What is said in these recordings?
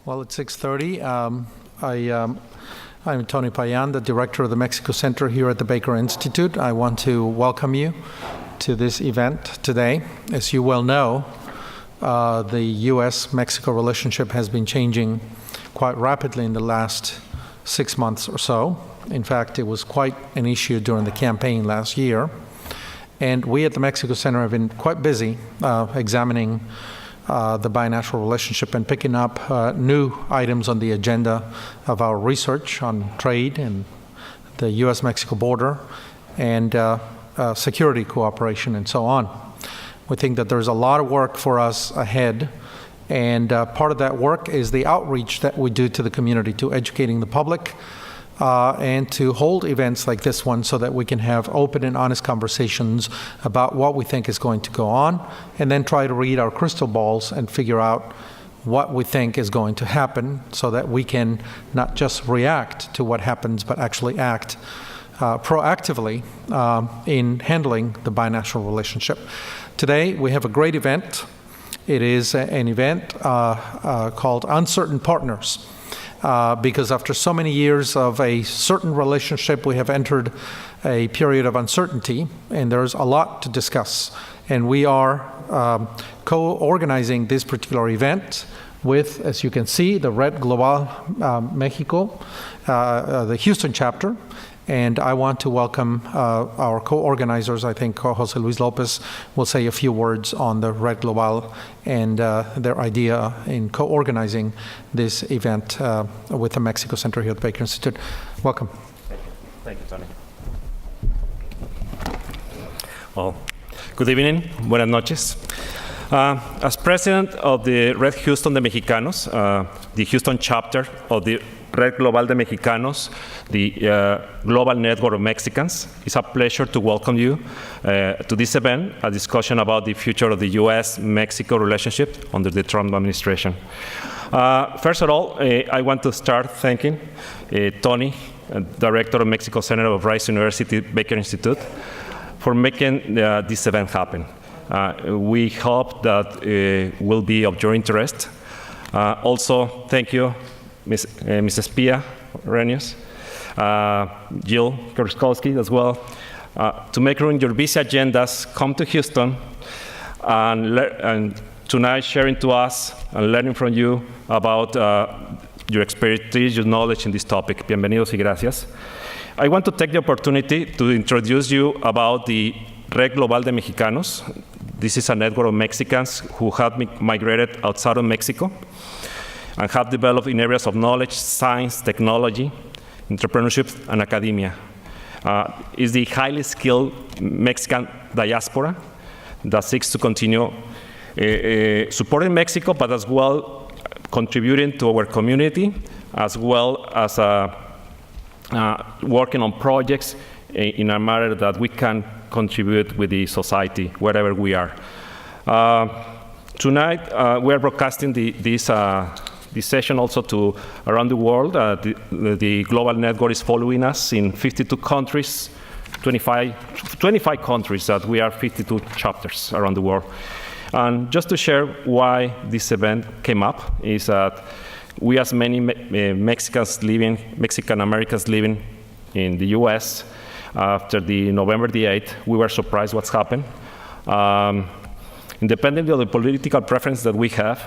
Well, it's 6:30. I'm Tony Payan, the director of the Mexico Center here at the Baker Institute. I want to welcome you to this event today. As you well know, the U.S.-Mexico relationship has been changing quite rapidly in the last 6 months or so. In fact, it was quite an issue during the campaign last year. And we at the Mexico Center have been quite busy examining the bilateral relationship and picking up new items on the agenda of our research on trade and the U.S.-Mexico border and security cooperation and so on. We think that there's a lot of work for us ahead, and part of that work is the outreach that we do to the community, to educating the public, and to hold events like this one so that we can have open and honest conversations about what we think is going to go on, and then try to read our crystal balls and figure out what we think is going to happen so that we can not just react to what happens, but actually act proactively in handling the bilateral relationship. Today, we have a great event. It is an event called Uncertain Partners. Because after so many years of a certain relationship, we have entered a period of uncertainty, and there's a lot to discuss. And we are co-organizing this particular event with, as you can see, the Red Global Mexico, the Houston chapter. And I want to welcome our co-organizers. I think Jose Luis Lopez will say a few words on the Red Global and their idea in co-organizing this event with the Mexico Center here at the Baker Institute. Welcome. Thank you, Tony. Well, good evening. Buenas noches. As president of the Red Houston de Mexicanos, the Houston chapter of the Red Global de Mexicanos, the global network of Mexicans, it's a pleasure to welcome you to this event, a discussion about the future of the U.S.-Mexico relationship under the Trump administration. First of all, I want to start thanking Tony, director of Mexico Center of Rice University Baker Institute, for making this event happen. We hope that will be of your interest. Also, thank you, Mrs. Pia Renius, Jill Kerskowski as well, to make room in your busy agendas, come to Houston and tonight sharing to us and learning from you about your expertise, your knowledge in this topic. Bienvenidos y gracias. I want to take the opportunity to introduce you about the Red Global de Mexicanos. This is a network of Mexicans who have migrated outside of Mexico and have developed in areas of knowledge, science, technology, entrepreneurship, and academia. It's the highly skilled Mexican diaspora that seeks to continue supporting Mexico, but as well contributing to our community, as well as working on projects in a manner that we can contribute with the society, wherever we are. Tonight, we are broadcasting this session also to around the world. The global network is following us in 52 countries, 25 countries that we are 52 chapters around the world. And just to share why this event came up is that we, as many Mexican Americans living in the US, after the November the 8th, we were surprised what's happened. Independently of the political preference that we have,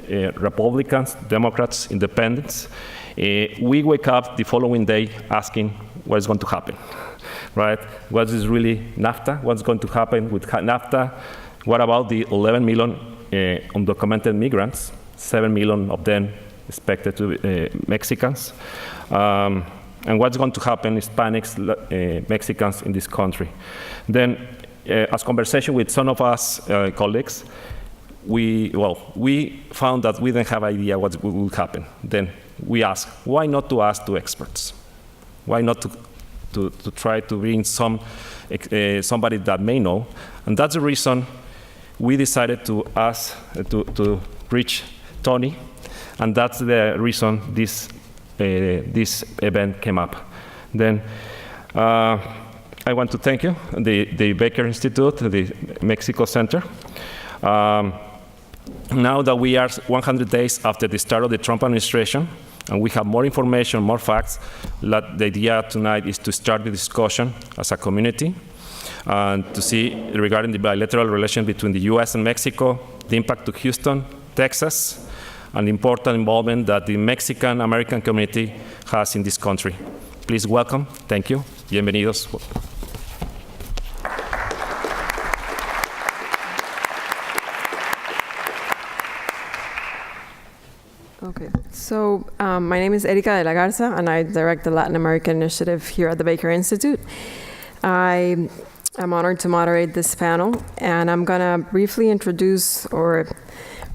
Republicans, Democrats, Independents, we wake up the following day asking what is going to happen, right? What is really NAFTA? What's going to happen with NAFTA? What about the 11 million undocumented migrants, 7 million of them expected to be Mexicans? And what's going to happen, Hispanics, Mexicans in this country? Then, as conversation with some of us colleagues, we found that we didn't have idea what will happen. Then we asked, why not to ask two experts? Why not to try to bring somebody that may know? And that's the reason we decided to ask to reach Tony, and that's the reason this event came up. Then I want to thank you, the Baker Institute, the Mexico Center. Now that we are 100 days after the start of the Trump administration, and we have more information, more facts, the idea tonight is to start the discussion as a community and to see regarding the bilateral relation between the U.S. and Mexico, the impact to Houston, Texas, and the important involvement that the Mexican-American community has in this country. Please welcome. Thank you. Bienvenidos. Okay, so my name is Erika de la Garza, and I direct the Latin American Initiative here at the Baker Institute. I am honored to moderate this panel, and I'm going to briefly introduce our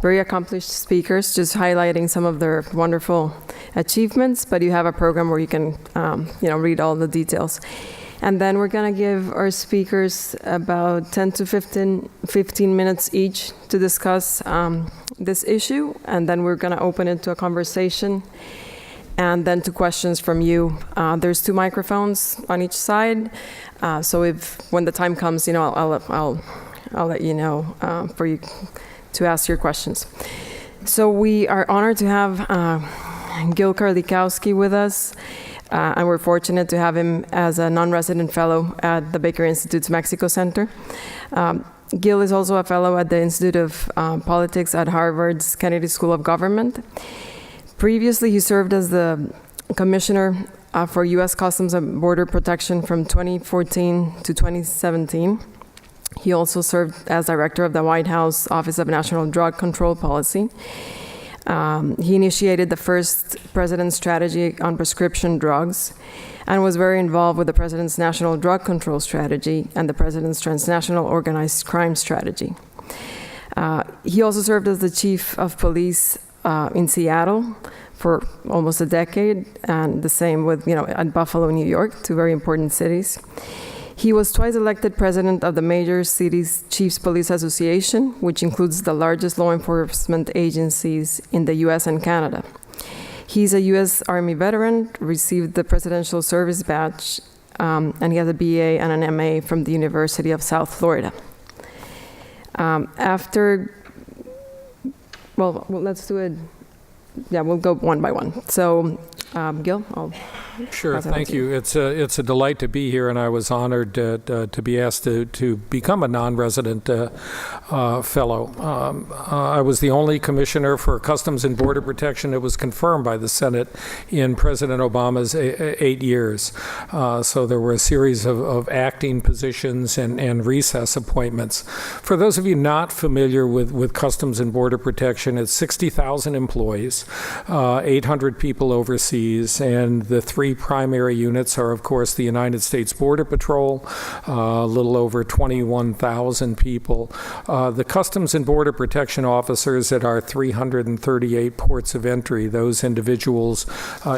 very accomplished speakers, just highlighting some of their wonderful achievements, but you have a program where you can read all the details. And then we're going to give our speakers about 10 to 15 minutes each to discuss this issue, and then we're going to open it to a conversation and then to questions from you. There's 2 microphones on each side, so when the time comes, I'll let you know for you to ask your questions. So we are honored to have Gil Karlikowski with us. And we're fortunate to have him as a non-resident fellow at the Baker Institute's Mexico Center. Gil is also a fellow at the Institute of Politics at Harvard's Kennedy School of Government. Previously, he served as the Commissioner for U.S. Customs and Border Protection from 2014 to 2017. He also served as Director of the White House Office of National Drug Control Policy. He initiated the first president's strategy on prescription drugs and was very involved with the president's national drug control strategy and the president's transnational organized crime strategy. He also served as the chief of police in Seattle for almost a decade, and the same with, at Buffalo, New York, 2 very important cities. He was twice elected president of the Major Cities Chiefs Police Association, which includes the largest law enforcement agencies in the U.S. and Canada. He's a U.S. Army veteran, received the Presidential Service Badge, and he has a BA and an MA from the University of South Florida. Let's do it. Yeah, we'll go one by one. So, Gil, Sure, thank you. It's a delight to be here, and I was honored to be asked to become a non-resident fellow. I was the only commissioner for Customs and Border Protection that was confirmed by the Senate in President Obama's 8 years. So there were a series of acting positions and recess appointments. For those of you not familiar with Customs and Border Protection, it's 60,000 employees, 800 people overseas, and the 3 primary units are, of course, the United States Border Patrol, a little over 21,000 people. The Customs and Border Protection officers at our 338 ports of entry, those individuals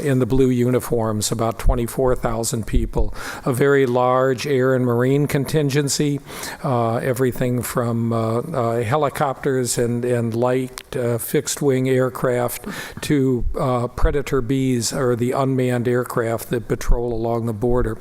in the blue uniforms, about 24,000 people. A very large air and marine contingency, everything from helicopters and light fixed-wing aircraft to Predator Bs, or the unmanned aircraft that patrol along the border.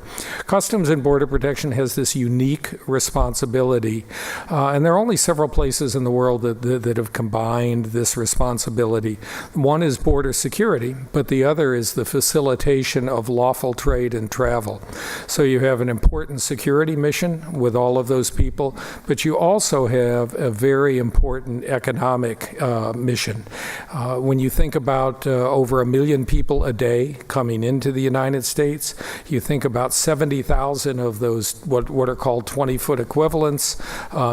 Customs and Border Protection has this unique responsibility, and there are only several places in the world that have combined this responsibility. One is border security, but the other is the facilitation of lawful trade and travel. So you have an important security mission with all of those people, but you also have a very important economic mission. When you think about over 1 million people a day coming into the United States, you think about 70,000 of those what are called 20-foot equivalents,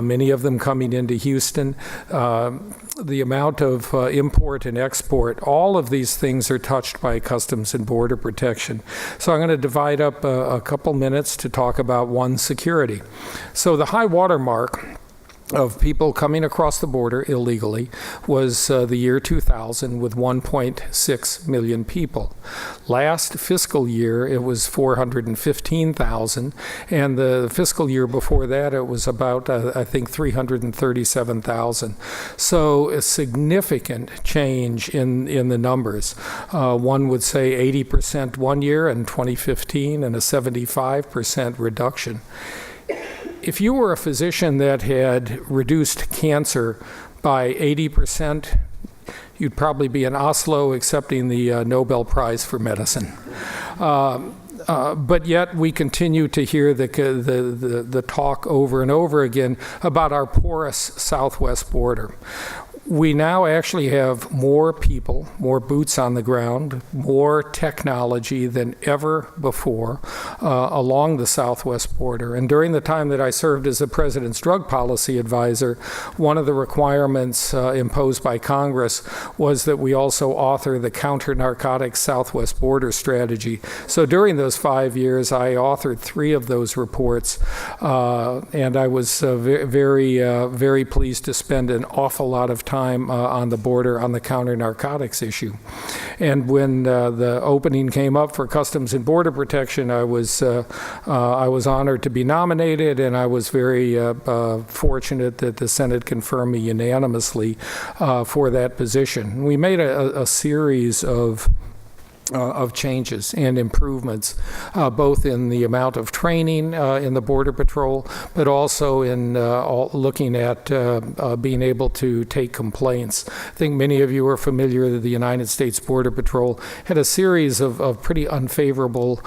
many of them coming into Houston. The amount of import and export, all of these things are touched by Customs and Border Protection. So I'm going to divide up a couple minutes to talk about one, security. So the high water mark of people coming across the border illegally was the year 2000 with 1.6 million people. Last fiscal year, it was 415,000, and the fiscal year before that, it was about, I think, 337,000. So a significant change in the numbers. One would say 80% one year in 2015 and a 75% reduction. If you were a physician that had reduced cancer by 80%, you'd probably be in Oslo accepting the Nobel Prize for Medicine. But yet we continue to hear the talk over and over again about our porous southwest border. We now actually have more people, more boots on the ground, more technology than ever before along the southwest border. And during the time that I served as the President's Drug Policy Advisor, one of the requirements imposed by Congress was that we also author the Counter-Narcotics Southwest Border Strategy. So during those 5 years, I authored 3 of those reports, and I was very pleased to spend an awful lot of time on the border on the counter-narcotics issue. And when the opening came up for Customs and Border Protection, I was honored to be nominated, and I was very fortunate that the Senate confirmed me unanimously for that position. We made a series of changes and improvements, both in the amount of training in the Border Patrol, but also in looking at being able to take complaints. I think many of you are familiar that the United States Border Patrol had a series of pretty unfavorable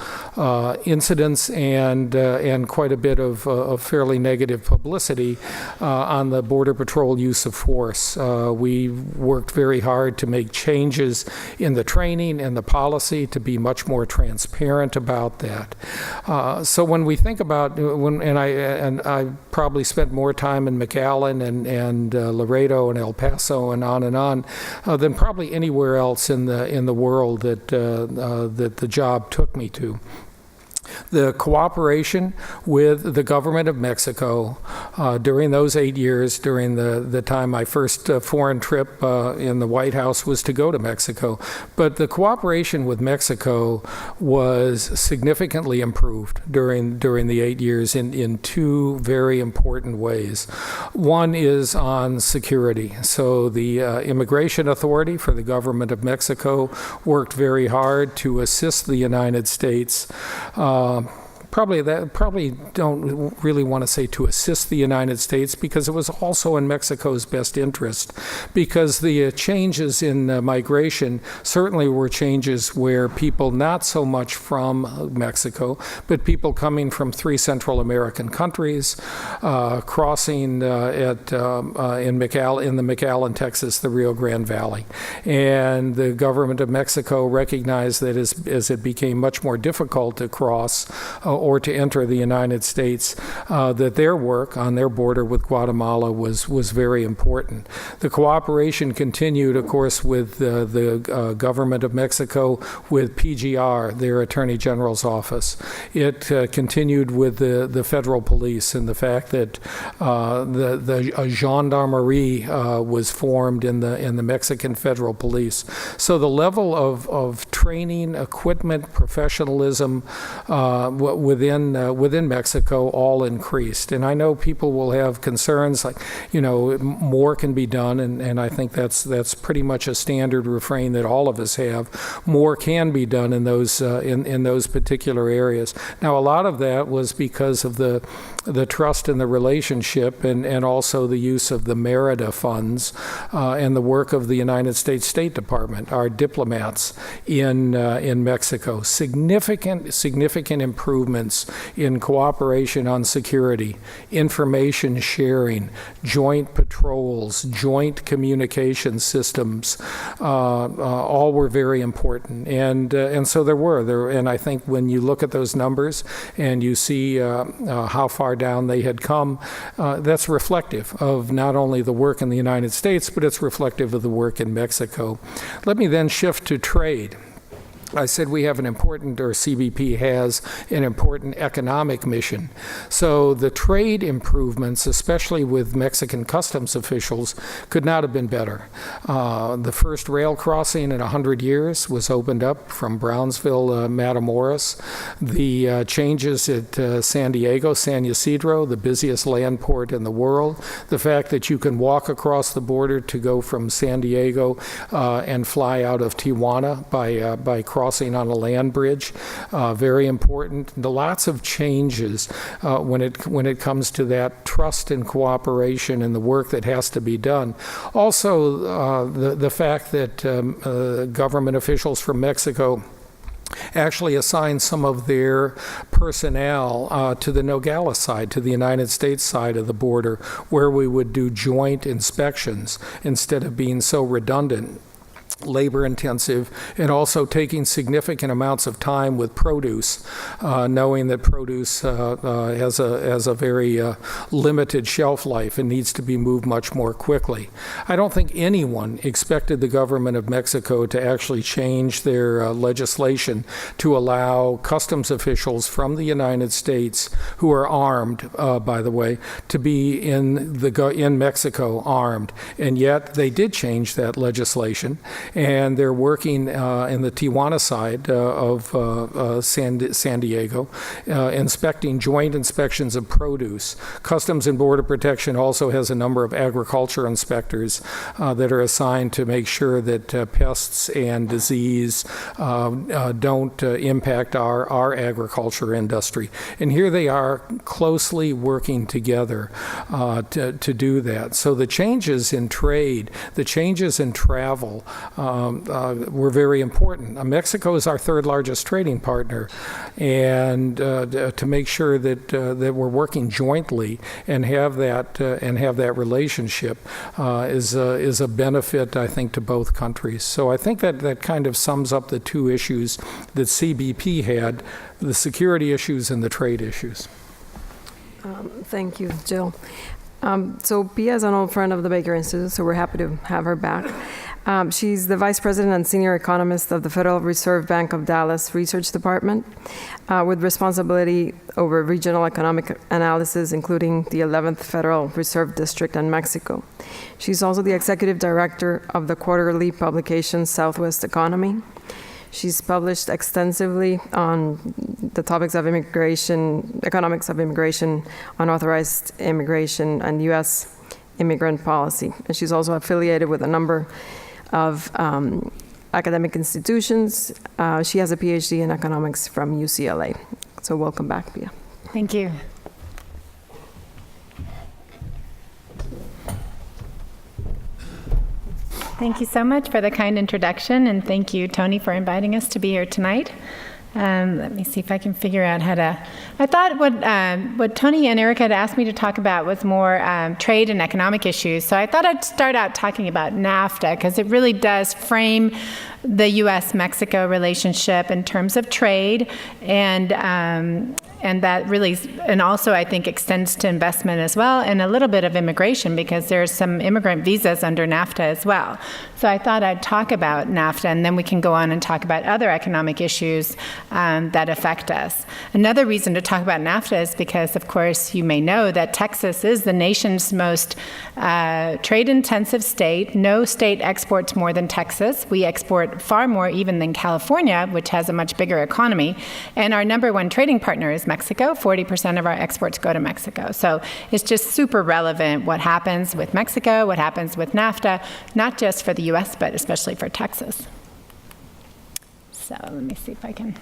incidents and quite a bit of fairly negative publicity on the Border Patrol use of force. We worked very hard to make changes in the training and the policy to be much more transparent about that. So when we think about, and I probably spent more time in McAllen and Laredo and El Paso and on than probably anywhere else in the world that the job took me to. The cooperation with the government of Mexico during those 8 years, during the time my first foreign trip in the White House was to go to Mexico. But the cooperation with Mexico was significantly improved during the 8 years in 2 very important ways. One is on security. So the Immigration Authority for the government of Mexico worked very hard to assist the United States. Probably don't really want to say to assist the United States, because it was also in Mexico's best interest, because the changes in migration certainly were changes where people not so much from Mexico, but people coming from 3 Central American countries, crossing in the McAllen, Texas, the Rio Grande Valley. And the government of Mexico recognized that as it became much more difficult to cross or to enter the United States, that their work on their border with Guatemala was very important. The cooperation continued, of course, with the government of Mexico, with PGR, their Attorney General's office. It continued with the federal police, and the fact that a gendarmerie was formed in the Mexican federal police. So the level of training, equipment, professionalism within Mexico all increased. And I know people will have concerns like, more can be done, and I think that's pretty much a standard refrain that all of us have. More can be done in those in those particular areas. Now, a lot of that was because of the trust in the relationship and also the use of the Merida funds and the work of the United States State Department, our diplomats in Mexico. Significant improvements in cooperation on security, information sharing, joint patrols, joint communication systems, all were very important. And so and I think when you look at those numbers and you see how far down they had come, that's reflective of not only the work in the United States, but it's reflective of the work in Mexico. Let me then shift to trade. I said we have CBP has an important economic mission. So the trade improvements, especially with Mexican customs officials, could not have been better. The first rail crossing in 100 years was opened up from Brownsville, Matamoros. The changes at San Diego, San Ysidro, the busiest land port in the world. The fact that you can walk across the border to go from San Diego and fly out of Tijuana by crossing on a land bridge. Very important. Lots of changes when it comes to that trust and cooperation and the work that has to be done. Also, the fact that government officials from Mexico actually assigned some of their personnel to the Nogales side, to the United States side of the border, where we would do joint inspections instead of being so redundant, labor intensive, and also taking significant amounts of time with produce, knowing that produce has a very limited shelf life and needs to be moved much more quickly. I don't think anyone expected the government of Mexico to actually change their legislation to allow customs officials from the United States, who are armed, by the way, to be in Mexico armed. And yet they did change that legislation. And they're working in the Tijuana side of San Diego, inspecting joint inspections of produce. Customs and Border Protection also has a number of agriculture inspectors that are assigned to make sure that pests and disease don't impact our agriculture industry. And here they are closely working together to do that. So the changes in trade, the changes in travel, were very important. Mexico is our third largest trading partner, and to make sure that we're working jointly and have that relationship is a benefit, I think, to both countries. So I think that kind of sums up the two issues that CBP had: the security issues and the trade issues. Thank you, Jill. So Pia is an old friend of the Baker Institute, so we're happy to have her back. She's the Vice President and Senior Economist of the Federal Reserve Bank of Dallas Research Department, with responsibility over regional economic analysis, including the 11th Federal Reserve District and Mexico. She's also the Executive Director of the quarterly publication Southwest Economy. She's published extensively on the topics of immigration, economics of immigration, unauthorized immigration, and U.S. immigrant policy. And she's also affiliated with a number of academic institutions. She has a PhD in economics from UCLA. So welcome back, Pia. Thank you. Thank you so much for the kind introduction, and thank you, Tony, for inviting us to be here tonight. Let me see if I can figure out how to... I thought what Tony and Erica had asked me to talk about was more trade and economic issues. So I thought I'd start out talking about NAFTA, because it really does frame the U.S.-Mexico relationship in terms of trade, and that really, and also I think extends to investment as well, and a little bit of immigration, because there's some immigrant visas under NAFTA as well. So I thought I'd talk about NAFTA, and then we can go on and talk about other economic issues that affect us. Another reason to talk about NAFTA is because, of course, you may know that Texas is the nation's most trade-intensive state. No state exports more than Texas. We export far more even than California, which has a much bigger economy. And our number one trading partner is Mexico. 40% of our exports go to Mexico. So it's just super relevant what happens with Mexico, what happens with NAFTA, not just for the U.S., but especially for Texas. So let me see if I can...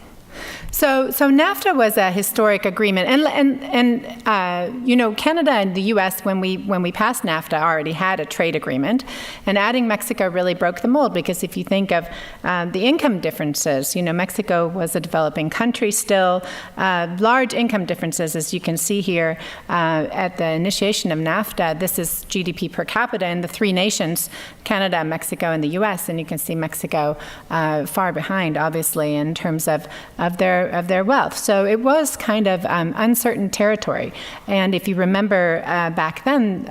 So NAFTA was a historic agreement, and you know, Canada and the U.S. when we passed NAFTA already had a trade agreement, and adding Mexico really broke the mold, because if you think of the income differences, you know, Mexico was a developing country still, large income differences, as you can see here at the initiation of NAFTA. This is GDP per capita in the three nations, Canada, Mexico, and the U.S., and you can see Mexico far behind, obviously, in terms of their wealth. So it was kind of uncertain territory. And if you remember back then,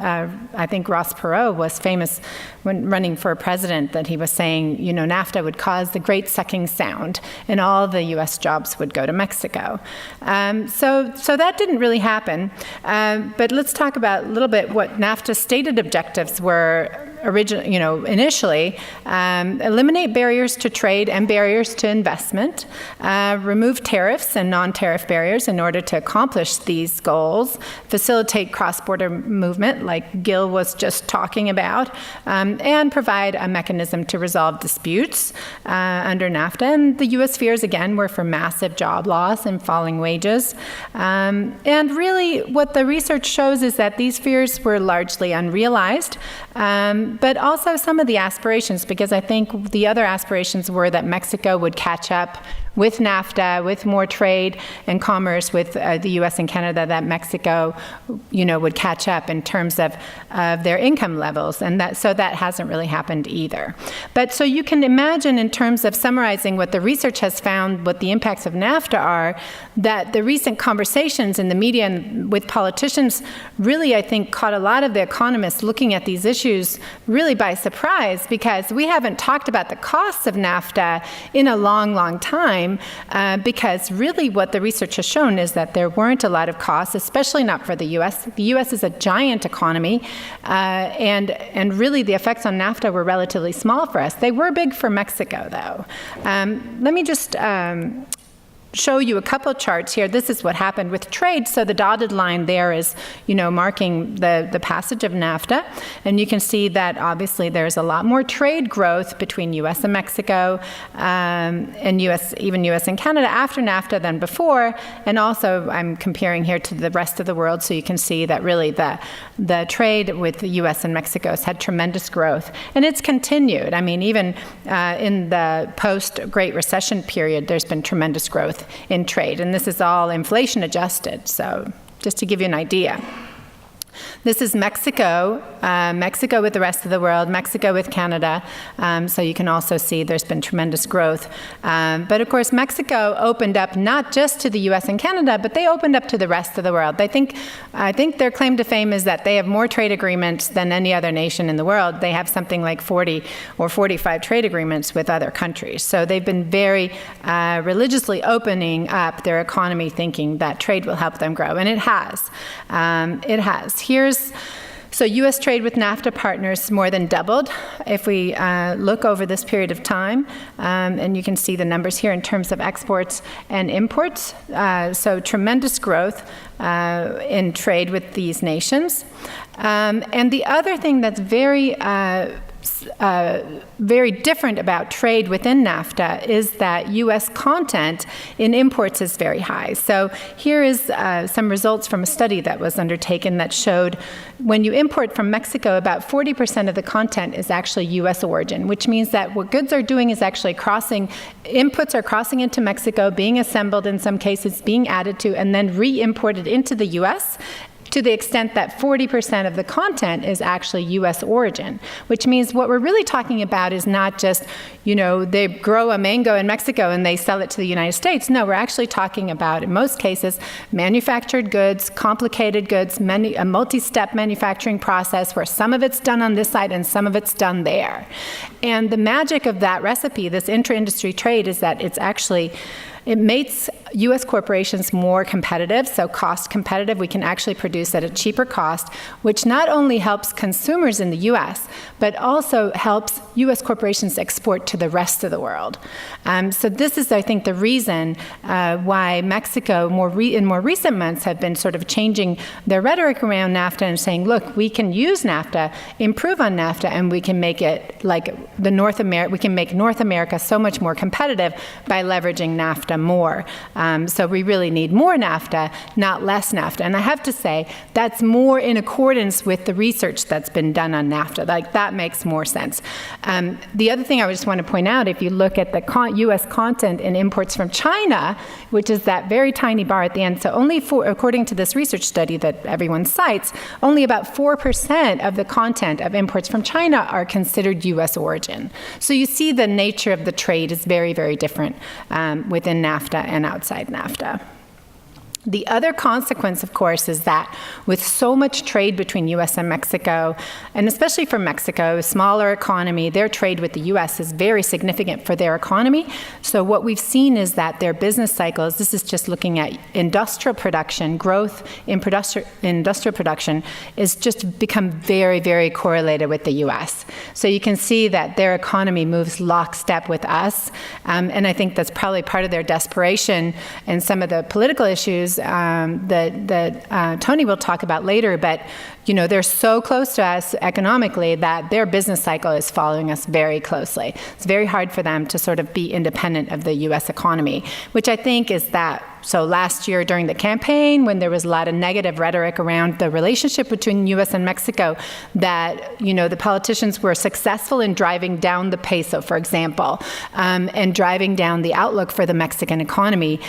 I think Ross Perot was famous when running for president, that he was saying, you know, NAFTA would cause the great sucking sound, and all the U.S. jobs would go to Mexico. So that didn't really happen. But let's talk about a little bit what NAFTA's stated objectives were initially, eliminate barriers to trade and barriers to investment, remove tariffs and non-tariff barriers in order to accomplish these goals, facilitate cross-border movement, like Gil was just talking about, and provide a mechanism to resolve disputes under NAFTA. And the U.S. fears, again, were for massive job loss and falling wages. And really, what the research shows is that these fears were largely unrealized, but also some of the aspirations, because I think the other aspirations were that Mexico would catch up with NAFTA, with more trade and commerce with the U.S. and Canada, that Mexico, would catch up in terms of their income levels, and that hasn't really happened either. But so you can imagine, in terms of summarizing what the research has found, what the impacts of NAFTA are, that the recent conversations in the media and with politicians really, I think, caught a lot of the economists looking at these issues really by surprise, because we haven't talked about the costs of NAFTA in a long, long time. Because really what the research has shown is that there weren't a lot of costs, especially not for the U.S. The U.S. is a giant economy, and really the effects on NAFTA were relatively small for us. They were big for Mexico, though. Let me just show you a couple charts here. This is what happened with trade. So the dotted line there is, marking the passage of NAFTA. And you can see that obviously there's a lot more trade growth between U.S. and Mexico, and even U.S. and Canada after NAFTA than before. And also I'm comparing here to the rest of the world, so you can see that really the trade with the U.S. and Mexico has had tremendous growth. And it's continued. I mean, even in the post-Great Recession period, there's been tremendous growth in trade, and this is all inflation adjusted, so just to give you an idea. This is Mexico, Mexico with the rest of the world, Mexico with Canada. So you can also see there's been tremendous growth. But of course, Mexico opened up not just to the U.S. and Canada, but they opened up to the rest of the world. I think their claim to fame is that they have more trade agreements than any other nation in the world. They have something like 40 or 45 trade agreements with other countries. So they've been very religiously opening up their economy, thinking that trade will help them grow. And it has. It has. So U.S. trade with NAFTA partners more than doubled if we look over this period of time. And you can see the numbers here in terms of exports and imports. So tremendous growth in trade with these nations. And the other thing that's very different about trade within NAFTA is that U.S. content in imports is very high. So here is some results from a study that was undertaken that showed when you import from Mexico, about 40% of the content is actually U.S. origin, which means that what goods are doing is actually inputs are crossing into Mexico, being assembled in some cases, being added to, and then re-imported into the U.S., to the extent that 40% of the content is actually U.S. origin, which means what we're really talking about is not just, they grow a mango in Mexico and they sell it to the United States. No, we're actually talking about, in most cases, manufactured goods, complicated goods, a multi-step manufacturing process where some of it's done on this side and some of it's done there. And the magic of that recipe, this intra-industry trade, is that it makes U.S. corporations more competitive, so cost competitive. We can actually produce at a cheaper cost, which not only helps consumers in the U.S., but also helps U.S. corporations export to the rest of the world. So this is, I think, the reason why Mexico, in more recent months, have been sort of changing their rhetoric around NAFTA and saying, look, we can use NAFTA, improve on NAFTA, and we can make it like we can make North America so much more competitive by leveraging NAFTA more. So we really need more NAFTA, not less NAFTA. And I have to say, that's more in accordance with the research that's been done on NAFTA. Like, that makes more sense. The other thing I just want to point out, if you look at the U.S. content in imports from China, which is that very tiny bar at the end, so according to this research study that everyone cites, only about 4% of the content of imports from China are considered U.S. origin. So you see the nature of the trade is very, very different within NAFTA and outside NAFTA. The other consequence, of course, is that with so much trade between U.S. and Mexico, and especially for Mexico, a smaller economy, their trade with the U.S. is very significant for their economy. So what we've seen is that their business cycles, this is just looking at industrial production, growth in industrial production, is just become very, very correlated with the U.S. So you can see that their economy moves lockstep with us, and I think that's probably part of their desperation and some of the political issues that Tony will talk about later, but they're so close to us economically that their business cycle is following us very closely. It's very hard for them to sort of be independent of the U.S. economy, which I think is that. So last year during the campaign, when there was a lot of negative rhetoric around the relationship between U.S. and Mexico, that, the politicians were successful in driving down the peso, for example, and driving down the outlook for the Mexican economy,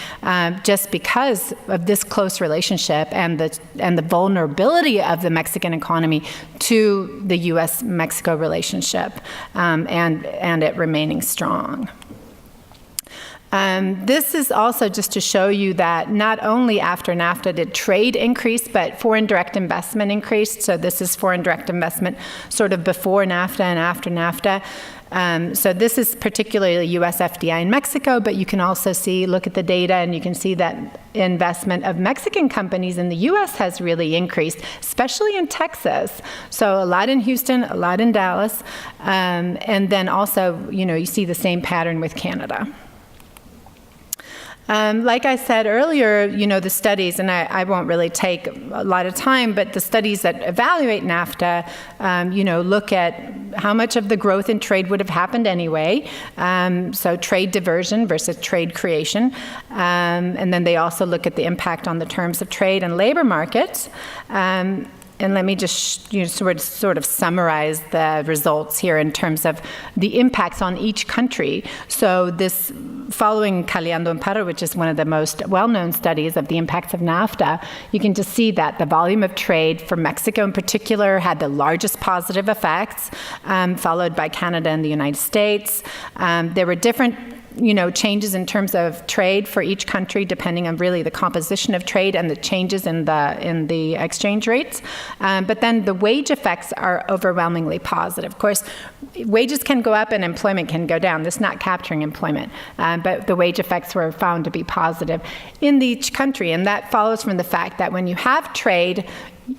just because of this close relationship and the vulnerability of the Mexican economy to the U.S.-Mexico relationship, and it remaining strong. This is also just to show you that not only after NAFTA did trade increase, but foreign direct investment increased. So this is foreign direct investment sort of before NAFTA and after NAFTA. So this is particularly U.S. FDI in Mexico, but you can also look at the data, and you can see that investment of Mexican companies in the U.S. has really increased, especially in Texas. So a lot in Houston, a lot in Dallas, and then also, you see the same pattern with Canada. Like I said earlier, the studies, and I won't really take a lot of time, but the studies that evaluate NAFTA, look at how much of the growth in trade would have happened anyway. So trade diversion versus trade creation. And then they also look at the impact on the terms of trade and labor markets. And let me just sort of summarize the results here in terms of the impacts on each country. So this, following Caliando and Parra, which is one of the most well-known studies of the impacts of NAFTA, you can just see that the volume of trade for Mexico in particular had the largest positive effects, followed by Canada and the United States. There were different changes in terms of trade for each country, depending on really the composition of trade and the changes in the exchange rates. But then the wage effects are overwhelmingly positive. Of course, wages can go up and employment can go down. This is not capturing employment, but the wage effects were found to be positive in each country. And that follows from the fact that when you have trade,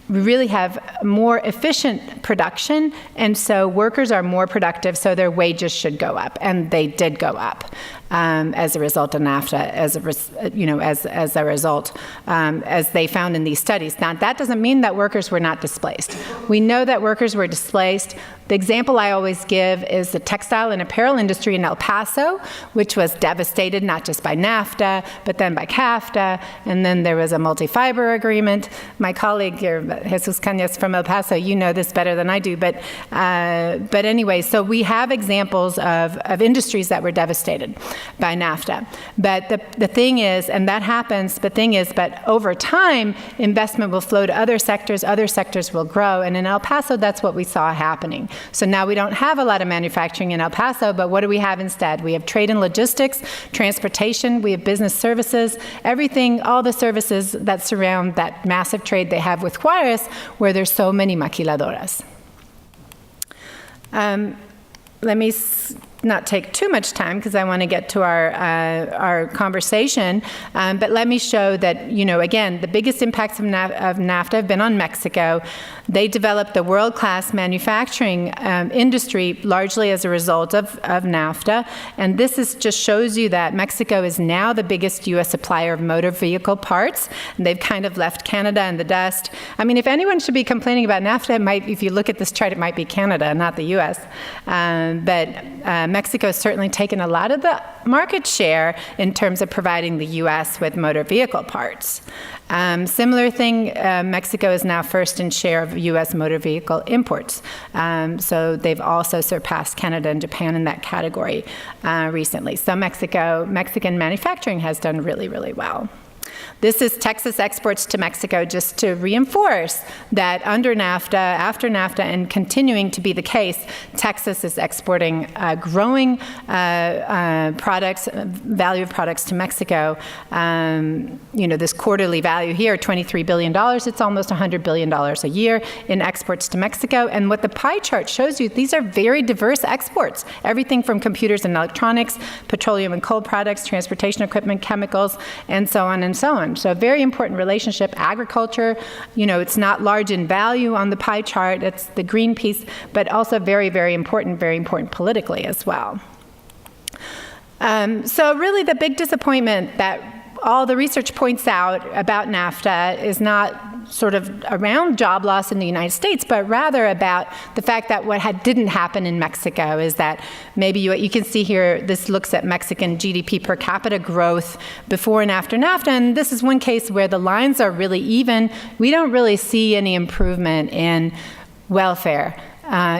we really have more efficient production, and so workers are more productive, so their wages should go up, and they did go up as a result of NAFTA, as a result, as they found in these studies. Now, that doesn't mean that workers were not displaced. We know that workers were displaced. The example I always give is the textile and apparel industry in El Paso, which was devastated not just by NAFTA, but then by CAFTA, and then there was a multi-fiber agreement. My colleague here, Jesus Cañas from El Paso, you know this better than I do, but anyway, so we have examples of industries that were devastated by NAFTA. But the thing is, and that happens, the thing is, but over time, investment will flow to other sectors will grow, and in El Paso, that's what we saw happening. So now we don't have a lot of manufacturing in El Paso, but what do we have instead? We have trade and logistics, transportation, we have business services, everything, all the services that surround that massive trade they have with Juarez, where there's so many maquiladoras. Let me not take too much time because I want to get to our conversation, but let me show that, again, the biggest impacts of NAFTA have been on Mexico. They developed the world-class manufacturing industry largely as a result of NAFTA, and this just shows you that Mexico is now the biggest U.S. supplier of motor vehicle parts, and they've kind of left Canada in the dust. I mean, if anyone should be complaining about NAFTA, if you look at this chart, it might be Canada, not the U.S., but Mexico has certainly taken a lot of the market share in terms of providing the U.S. with motor vehicle parts. Similar thing, Mexico is now first in share of U.S. motor vehicle imports. So they've also surpassed Canada and Japan in that category recently. So Mexican manufacturing has done really, really well. This is Texas exports to Mexico, just to reinforce that under NAFTA, after NAFTA, and continuing to be the case, Texas is exporting growing products, value of products to Mexico. This quarterly value here, $23 billion, it's almost $100 billion a year in exports to Mexico. And what the pie chart shows you, these are very diverse exports. Everything from computers and electronics, petroleum and coal products, transportation equipment, chemicals, and so on and so on. So a very important relationship. Agriculture, it's not large in value on the pie chart. It's the green piece, but also very, very important politically as well. So really the big disappointment that all the research points out about NAFTA is not sort of around job loss in the United States, but rather about the fact that what didn't happen in Mexico is that maybe you can see here, this looks at Mexican GDP per capita growth before and after NAFTA, and this is one case where the lines are really even. We don't really see any improvement in welfare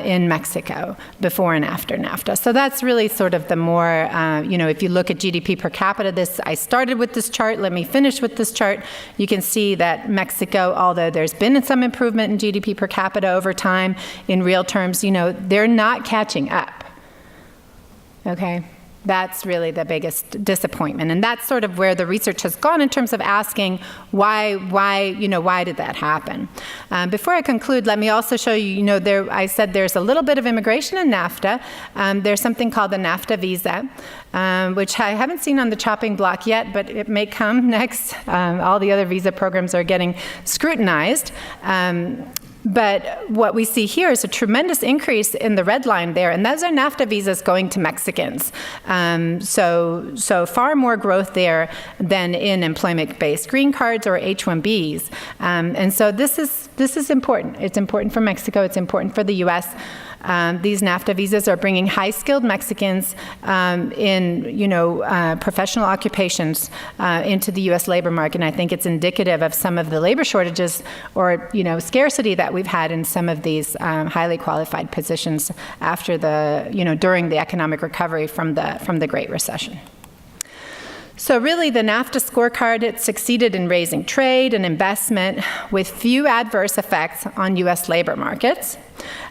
in Mexico before and after NAFTA. So that's really sort of the more, if you look at GDP per capita, I started with this chart, let me finish with this chart. You can see that Mexico, although there's been some improvement in GDP per capita over time, in real terms, they're not catching up. Okay? That's really the biggest disappointment. And that's sort of where the research has gone in terms of asking why did that happen? Before I conclude, let me also show you, I said there's a little bit of immigration in NAFTA. There's something called the NAFTA visa, which I haven't seen on the chopping block yet, but it may come next. All the other visa programs are getting scrutinized. But what we see here is a tremendous increase in the red line there, and those are NAFTA visas going to Mexicans. So far more growth there than in employment-based green cards or H-1Bs. And so this is important. It's important for Mexico. It's important for the U.S. These NAFTA visas are bringing high-skilled Mexicans in, professional occupations into the U.S. labor market. And I think it's indicative of some of the labor shortages or, scarcity that we've had in some of these highly qualified positions after during the economic recovery from the Great Recession. So really, the NAFTA scorecard, it succeeded in raising trade and investment with few adverse effects on U.S. labor markets.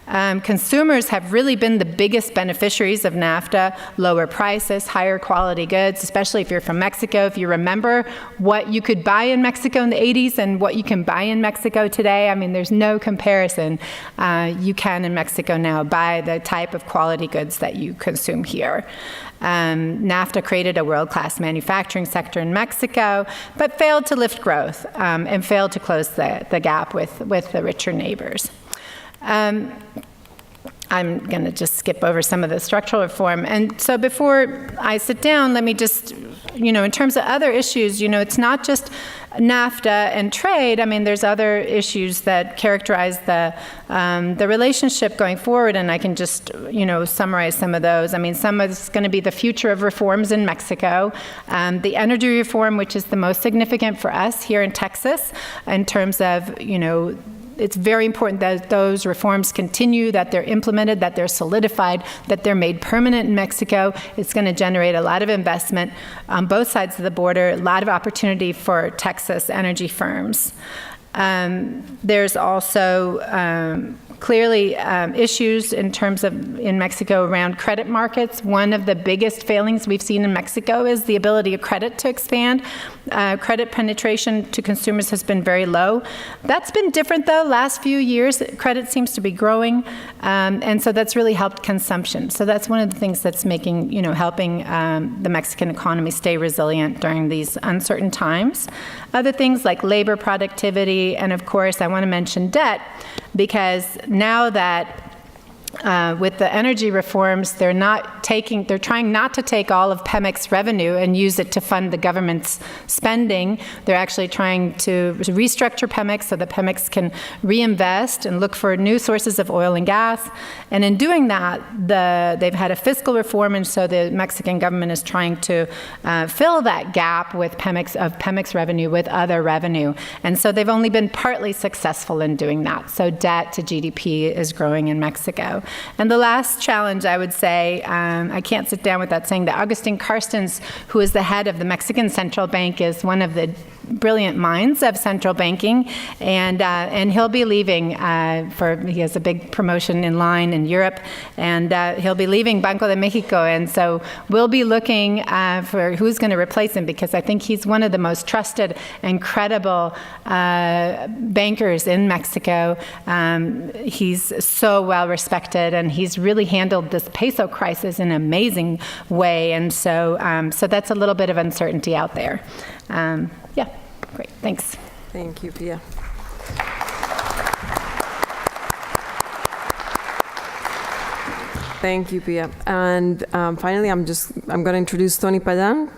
Consumers have really been the biggest beneficiaries of NAFTA, lower prices, higher quality goods, especially if you're from Mexico. If you remember what you could buy in Mexico in the 80s and what you can buy in Mexico today, I mean, there's no comparison. You can in Mexico now buy the type of quality goods that you consume here. NAFTA created a world-class manufacturing sector in Mexico, but failed to lift growth and failed to close the gap with the richer neighbors. I'm going to just skip over some of the structural reform. And so before I sit down, let me just, in terms of other issues, it's not just NAFTA and trade. I mean, there's other issues that characterize the relationship going forward, and I can just, summarize some of those. I mean, some of it's going to be the future of reforms in Mexico. The energy reform, which is the most significant for us here in Texas, in terms of, it's very important that those reforms continue, that they're implemented, that they're solidified, that they're made permanent in Mexico. It's going to generate a lot of investment on both sides of the border, a lot of opportunity for Texas energy firms. There's also clearly issues in terms of in Mexico around credit markets. One of the biggest failings we've seen in Mexico is the ability of credit to expand. Credit penetration to consumers has been very low. That's been different though. Last few years, credit seems to be growing, and so that's really helped consumption. So that's one of the things that's making, helping the Mexican economy stay resilient during these uncertain times. Other things like labor productivity, and of course, I want to mention debt, because now that with the energy reforms, they're trying not to take all of Pemex revenue and use it to fund the government's spending. They're actually trying to restructure Pemex so that Pemex can reinvest and look for new sources of oil and gas. And in doing that, they've had a fiscal reform, and so the Mexican government is trying to fill that gap with Pemex revenue with other revenue. And so they've only been partly successful in doing that. So debt to GDP is growing in Mexico. And the last challenge, I would say, I can't sit down without saying that Agustin Carstens, who is the head of the Mexican Central Bank, is one of the brilliant minds of central banking, and he'll be leaving he has a big promotion in line in Europe, and he'll be leaving Banco de Mexico, and so we'll be looking for who's going to replace him, because I think he's one of the most trusted and credible bankers in Mexico. He's so well respected, and he's really handled this peso crisis in an amazing way, and so that's a little bit of uncertainty out there. Yeah, great, thanks. Thank you, Pia. Thank you, Pia. And finally, I'm going to introduce Tony Payan,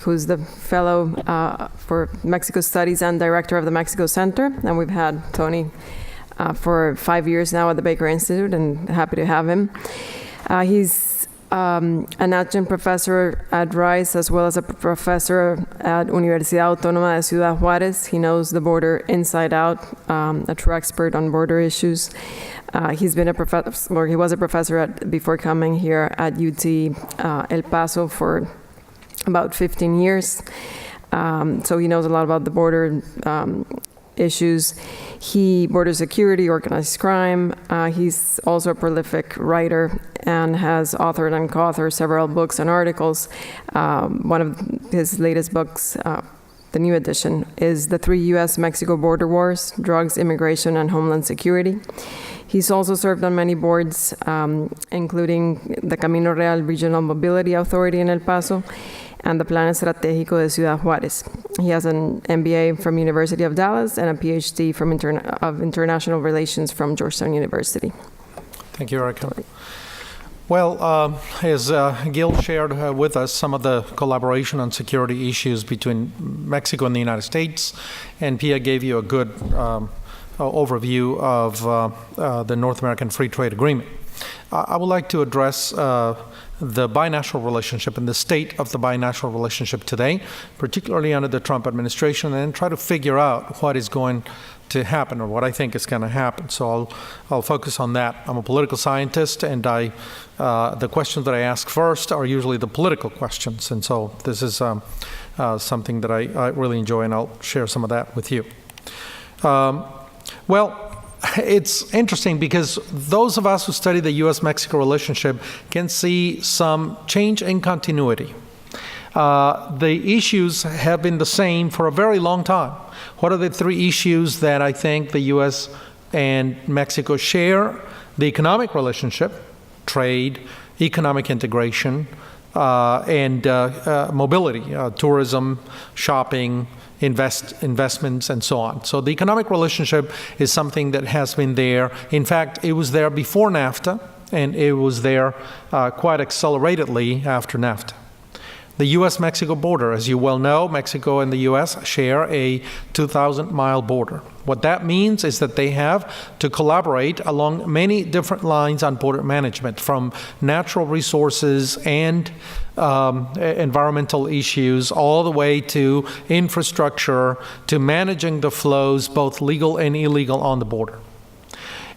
who's the fellow for Mexico Studies and director of the Mexico Center. And we've had Tony for 5 years now at the Baker Institute, and happy to have him. He's an adjunct professor at Rice, as well as a professor at Universidad Autónoma de Ciudad Juárez. He knows the border inside out, a true expert on border issues. He's been a professor, or he was a professor before coming here at UT El Paso for about 15 years. So he knows a lot about the border issues. Border security, organized crime. He's also a prolific writer and has authored and co-authored several books and articles. One of his latest books, the new edition, is The 3 U.S.-Mexico Border Wars: Drugs, Immigration, and Homeland Security. He's also served on many boards, including the Camino Real Regional Mobility Authority in El Paso and the Plan Estratégico de Ciudad Juárez. He has an MBA from University of Dallas and a PhD of International Relations from Georgetown University. Thank you, Erica. Well, as Gil shared with us some of the collaboration on security issues between Mexico and the United States, and Pia gave you a good overview of the North American Free Trade Agreement. I would like to address the binational relationship and the state of the binational relationship today, particularly under the Trump administration, and try to figure out what is going to happen, or what I think is going to happen. So I'll focus on that. I'm a political scientist, and the questions that I ask first are usually the political questions, and so this is something that I really enjoy, and I'll share some of that with you. Well, it's interesting because those of us who study the U.S.-Mexico relationship can see some change in continuity. The issues have been the same for a very long time. What are the 3 issues that I think the U.S. and Mexico share? The economic relationship, trade, economic integration, and mobility, tourism, shopping, investments, and so on. So the economic relationship is something that has been there. In fact, it was there before NAFTA, and it was there quite acceleratedly after NAFTA. The U.S.-Mexico border, as you well know, Mexico and the U.S. share a 2,000-mile border. What that means is that they have to collaborate along many different lines on border management, from natural resources and environmental issues, all the way to infrastructure, to managing the flows, both legal and illegal, on the border.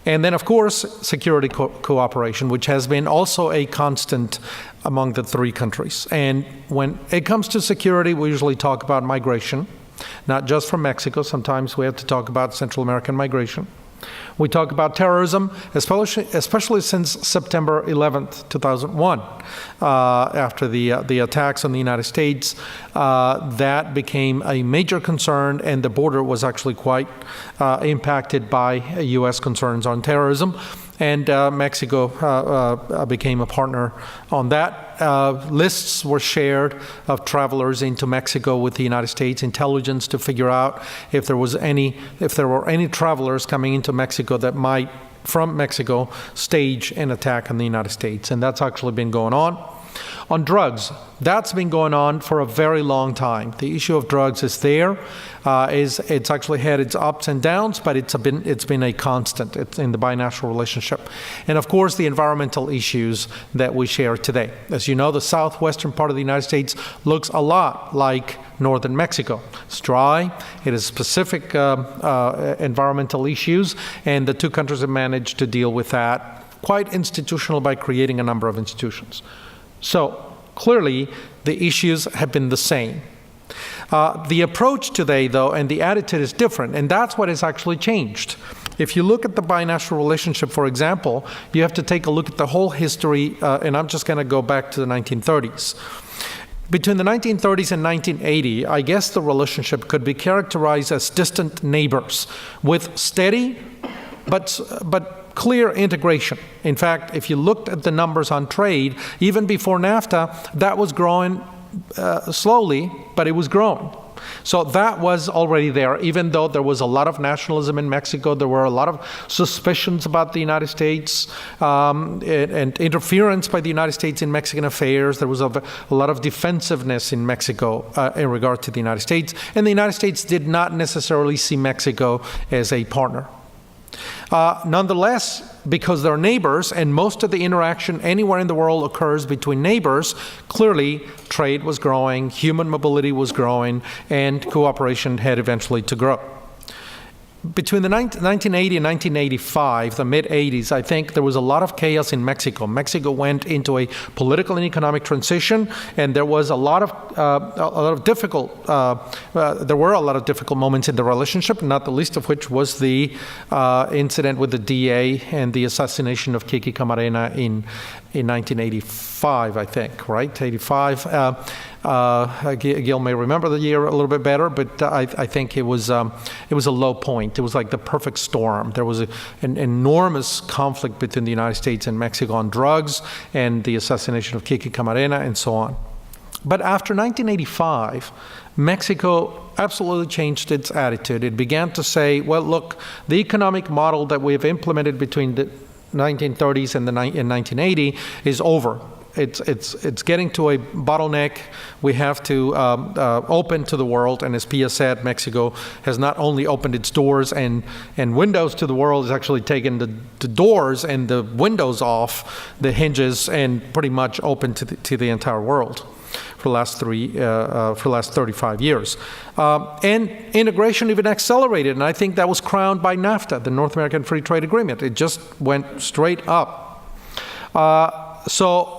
And then, of course, security cooperation, which has been also a constant among the 3 countries. And when it comes to security, we usually talk about migration, not just from Mexico. Sometimes we have to talk about Central American migration. We talk about terrorism, especially since September 11th, 2001, after the attacks on the United States. That became a major concern, and the border was actually quite impacted by U.S. concerns on terrorism. And Mexico became a partner on that. Lists were shared of travelers into Mexico with the United States intelligence to figure out if there were any travelers coming into Mexico that might, from Mexico, stage an attack on the United States. And that's actually been going on. On drugs, that's been going on for a very long time. The issue of drugs is there. It's actually had its ups and downs, but it's been a constant. It's in the binational relationship. And of course, the environmental issues that we share today. As you know, the southwestern part of the United States looks a lot like northern Mexico. It's dry. It has specific environmental issues, and the 2 countries have managed to deal with that quite institutional by creating a number of institutions. So clearly, the issues have been the same. The approach today, though, and the attitude is different, and that's what has actually changed. If you look at the binational relationship, for example, you have to take a look at the whole history, and I'm just going to go back to the 1930s. Between the 1930s and 1980, I guess the relationship could be characterized as distant neighbors with steady but clear integration. In fact, if you looked at the numbers on trade, even before NAFTA, that was growing slowly, but it was growing. So that was already there, even though there was a lot of nationalism in Mexico. There were a lot of suspicions about the United States and interference by the United States in Mexican affairs. There was a lot of defensiveness in Mexico in regard to the United States. And the United States did not necessarily see Mexico as a partner. Nonetheless, because they're neighbors and most of the interaction anywhere in the world occurs between neighbors, clearly trade was growing, human mobility was growing, and cooperation had eventually to grow. Between the 1980 and 1985, the mid-'80s, I think there was a lot of chaos in Mexico. Mexico went into a political and economic transition, and there was there were a lot of difficult moments in the relationship, not the least of which was the incident with the DA and the assassination of Kiki Camarena in 1985, I think, right? 85. Gil may remember the year a little bit better, but I think it was a low point. It was like the perfect storm. There was an enormous conflict between the United States and Mexico on drugs and the assassination of Kiki Camarena and so on. But after 1985, Mexico absolutely changed its attitude. It began to say, well, look, the economic model that we have implemented between the 1930s and 1980 is over. It's getting to a bottleneck. We have to open to the world, and as Pia said, Mexico has not only opened its doors and windows to the world, has actually taken the doors and the windows off the hinges and pretty much open to the entire world for the last 35 years. And integration even accelerated, and I think that was crowned by NAFTA, the North American Free Trade Agreement. It just went straight up. So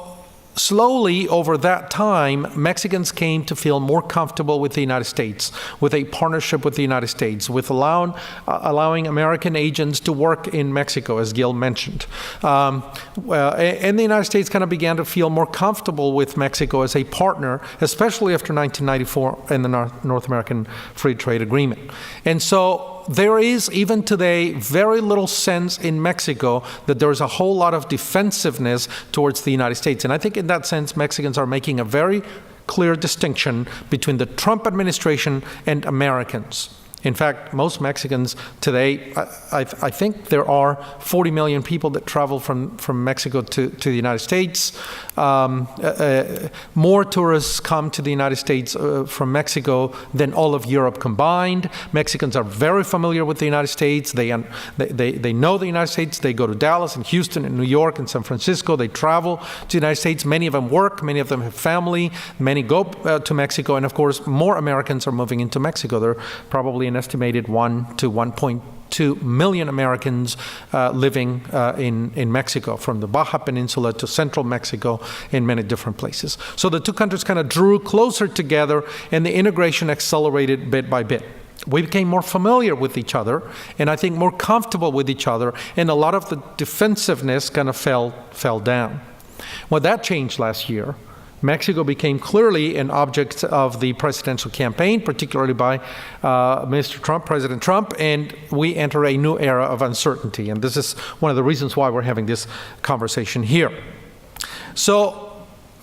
slowly, over that time, Mexicans came to feel more comfortable with the United States, with a partnership with the United States, with allowing American agents to work in Mexico, as Gil mentioned. And the United States kind of began to feel more comfortable with Mexico as a partner, especially after 1994 and the North American Free Trade Agreement. And so there is, even today, very little sense in Mexico that there is a whole lot of defensiveness towards the United States. And I think in that sense, Mexicans are making a very clear distinction between the Trump administration and Americans. In fact, most Mexicans today, I think there are 40 million people that travel from Mexico to the United States. More tourists come to the United States from Mexico than all of Europe combined. Mexicans are very familiar with the United States. They know the United States. They go to Dallas and Houston and New York and San Francisco. They travel to the United States. Many of them work. Many of them have family. Many go to Mexico. And of course, more Americans are moving into Mexico. There are probably an estimated 1 to 1.2 million Americans living in Mexico, from the Baja Peninsula to central Mexico, in many different places. So the two countries kind of drew closer together, and the integration accelerated bit by bit. We became more familiar with each other, and I think more comfortable with each other, and a lot of the defensiveness kind of fell down. Well, that changed last year. Mexico became clearly an object of the presidential campaign, particularly by President Trump, and we enter a new era of uncertainty. And this is one of the reasons why we're having this conversation here. So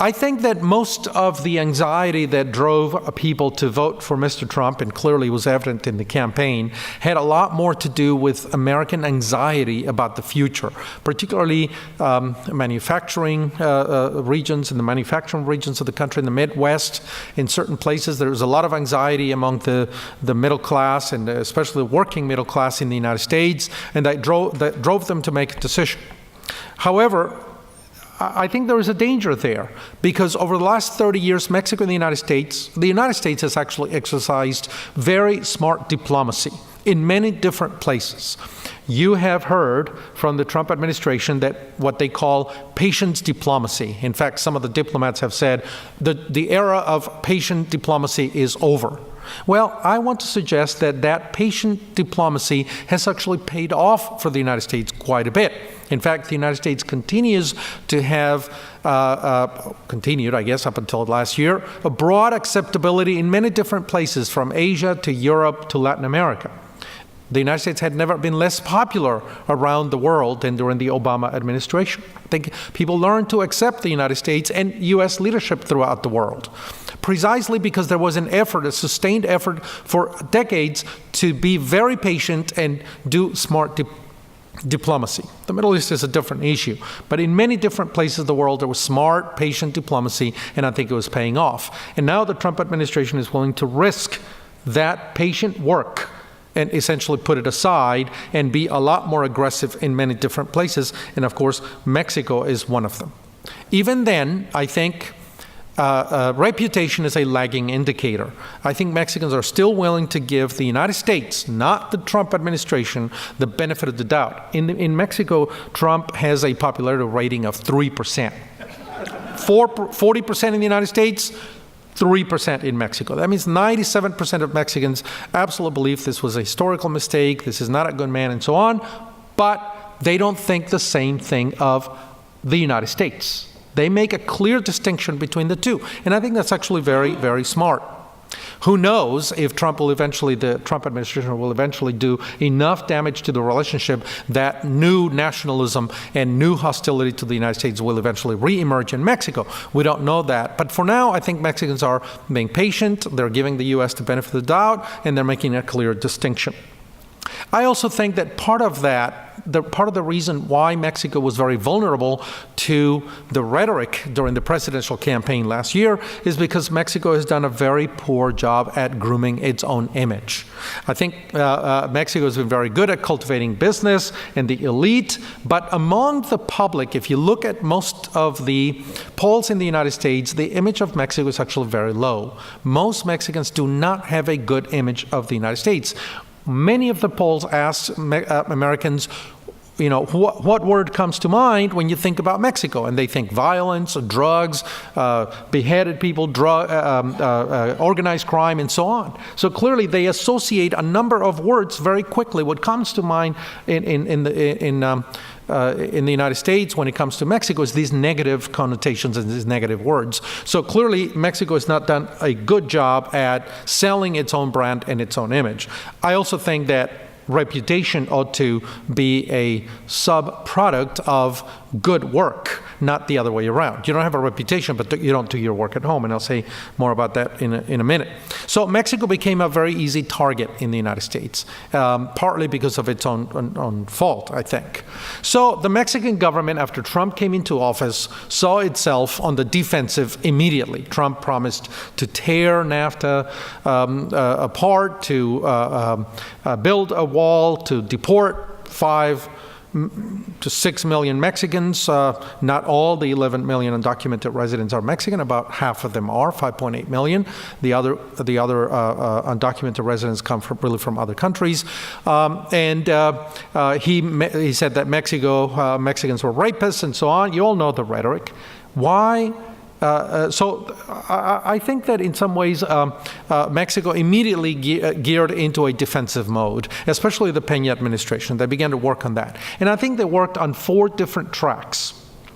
I think that most of the anxiety that drove people to vote for Mr. Trump, and clearly was evident in the campaign, had a lot more to do with American anxiety about the future, particularly manufacturing regions, in the manufacturing regions of the country, in the Midwest. In certain places, there was a lot of anxiety among the middle class, and especially the working middle class in the United States, and that drove them to make a decision. However, I think there is a danger there, because over the last 30 years, Mexico and the United States has actually exercised very smart diplomacy. in many different places. You have heard from the Trump administration that what they call patience diplomacy. In fact, some of the diplomats have said the era of patient diplomacy is over. Well, I want to suggest that that patient diplomacy has actually paid off for the United States quite a bit. In fact, the United States continues to have, continued, I guess, up until last year, a broad acceptability in many different places, from Asia to Europe to Latin America. The United States had never been less popular around the world than during the Obama administration. I think people learned to accept the United States and U.S. leadership throughout the world, precisely because there was an effort, a sustained effort for decades to be very patient and do smart diplomacy. The Middle East is a different issue, but in many different places of the world there was smart, patient diplomacy, and I think it was paying off. And now the Trump administration is willing to risk that patient work and essentially put it aside and be a lot more aggressive in many different places. And of course, Mexico is one of them. Even then, I think reputation is a lagging indicator. I think Mexicans are still willing to give the United States, not the Trump administration, the benefit of the doubt. In Mexico, Trump has a popularity rating of 3%. 40% in the United States, 3% in Mexico. That means 97% of Mexicans absolutely believe this was a historical mistake, this is not a good man, and so on, but they don't think the same thing of the United States. They make a clear distinction between the two, and I think that's actually very, very smart. Who knows if the Trump administration will eventually do enough damage to the relationship that new nationalism and new hostility to the United States will eventually reemerge in Mexico. We don't know that. But for now, I think Mexicans are being patient, they're giving the U.S. the benefit of the doubt, and they're making a clear distinction. I also think that part of the reason why Mexico was very vulnerable to the rhetoric during the presidential campaign last year is because Mexico has done a very poor job at grooming its own image. I think Mexico has been very good at cultivating business and the elite, but among the public, if you look at most of the polls in the United States, the image of Mexico is actually very low. Most Mexicans do not have a good image of the United States. Many of the polls asked Americans, what word comes to mind when you think about Mexico? And they think violence, drugs, beheaded people, organized crime, and so on. So clearly they associate a number of words very quickly. What comes to mind in the United States when it comes to Mexico is these negative connotations and these negative words. So clearly Mexico has not done a good job at selling its own brand and its own image. I also think that reputation ought to be a sub-product of good work, not the other way around. You don't have a reputation, but you don't do your work at home, and I'll say more about that in a minute. So Mexico became a very easy target in the United States, partly because of its own fault, I think. So the Mexican government, after Trump came into office, saw itself on the defensive immediately. Trump promised to tear NAFTA apart, to build a wall, to deport 5 to 6 million Mexicans. Not all the 11 million undocumented residents are Mexican. About half of them are, 5.8 million. The other undocumented residents come from other countries. He said that Mexicans were rapists and so on. You all know the rhetoric. Why? So I think that in some ways Mexico immediately geared into a defensive mode, especially the Peña administration. They began to work on that. And I think they worked on 4 different tracks,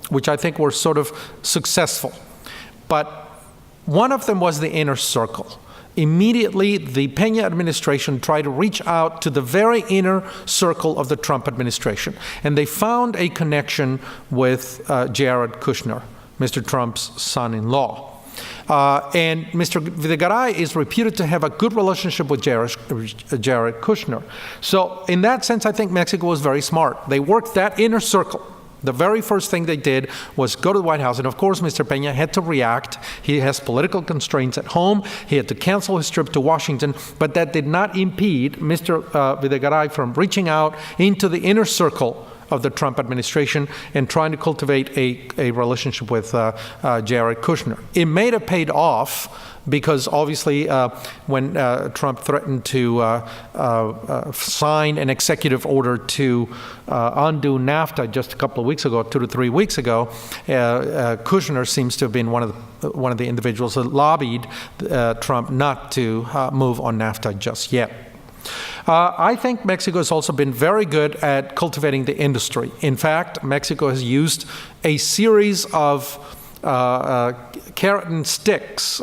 which I think were sort of successful. But one of them was the inner circle. Immediately, the Peña administration tried to reach out to the very inner circle of the Trump administration. And they found a connection with Jared Kushner, Mr. Trump's son-in-law. And Mr. Videgaray is reputed to have a good relationship with Jared Kushner. So in that sense, I think Mexico was very smart. They worked that inner circle. The very first thing they did was go to the White House, and of course Mr. Peña had to react. He has political constraints at home. He had to cancel his trip to Washington, but that did not impede Mr. Videgaray from reaching out into the inner circle of the Trump administration and trying to cultivate a relationship with Jared Kushner. It may have paid off because obviously when Trump threatened to sign an executive order to undo NAFTA just a couple of weeks ago, 2 to 3 weeks ago, Kushner seems to have been one of the individuals that lobbied Trump not to move on NAFTA just yet. I think Mexico has also been very good at cultivating the industry. In fact, Mexico has used a series of carrot and sticks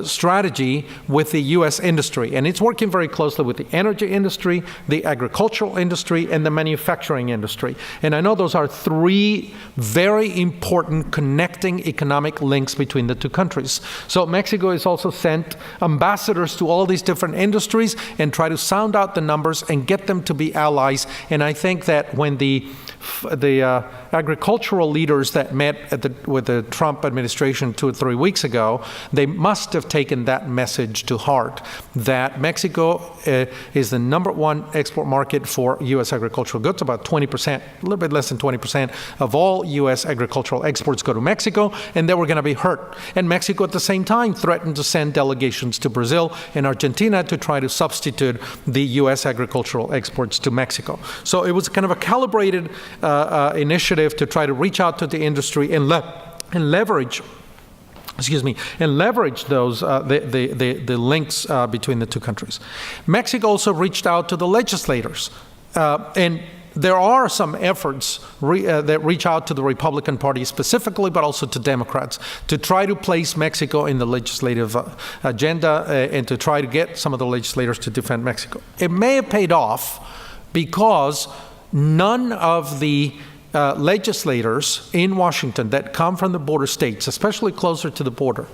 strategy with the U.S. industry. And it's working very closely with the energy industry, the agricultural industry, and the manufacturing industry. And I know those are 3 very important connecting economic links between the 2 countries. So Mexico has also sent ambassadors to all these different industries and try to sound out the numbers and get them to be allies. And I think that when the agricultural leaders that met with the Trump administration 2 or 3 weeks ago, they must have taken that message to heart, that Mexico is the #1 export market for U.S. agricultural goods. About 20%, a little bit less than 20% of all U.S. agricultural exports go to Mexico, and they were going to be hurt. And Mexico at the same time threatened to send delegations to Brazil and Argentina to try to substitute the U.S. agricultural exports to Mexico. So it was kind of a calibrated initiative to try to reach out to the industry and leverage those the links between the 2 countries. Mexico also reached out to the legislators, and there are some efforts that reach out to the Republican Party specifically, but also to Democrats, to try to place Mexico in the legislative agenda and to try to get some of the legislators to defend Mexico. It may have paid off because none of the legislators in Washington that come from the border states, especially closer to the border,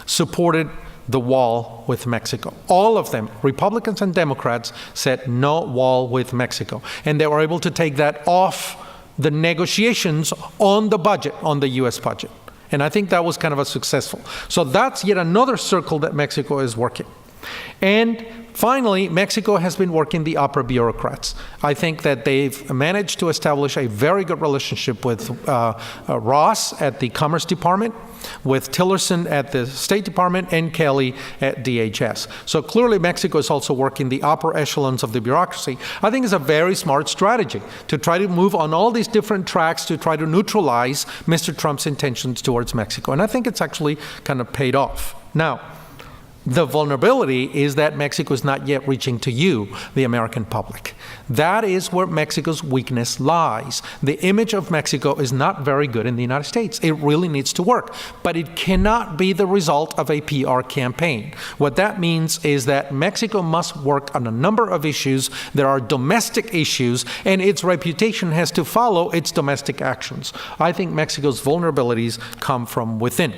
supported the wall with Mexico. All of them, Republicans and Democrats, said no wall with Mexico. And they were able to take that off the negotiations on the budget, on the U.S. budget. And I think that was kind of a successful. So that's yet another circle that Mexico is working. And finally, Mexico has been working the upper bureaucrats. I think that they've managed to establish a very good relationship with Ross at the Commerce Department, with Tillerson at the State Department, and Kelly at DHS. So clearly Mexico is also working the upper echelons of the bureaucracy. I think it's a very smart strategy to try to move on all these different tracks to try to neutralize Mr. Trump's intentions towards Mexico. And I think it's actually kind of paid off. Now, the vulnerability is that Mexico is not yet reaching to you, the American public. That is where Mexico's weakness lies. The image of Mexico is not very good in the United States. It really needs to work, but it cannot be the result of a PR campaign. What that means is that Mexico must work on a number of issues. There are domestic issues, and its reputation has to follow its domestic actions. I think Mexico's vulnerabilities come from within.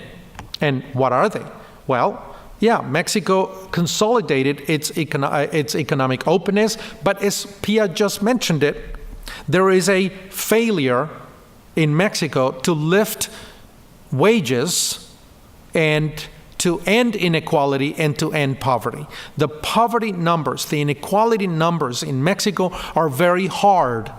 And what are they? Well, yeah, Mexico consolidated its economic openness, but as Pia just mentioned it, there is a failure in Mexico to lift wages and to end inequality and to end poverty. The poverty numbers, the inequality numbers in Mexico are very hard.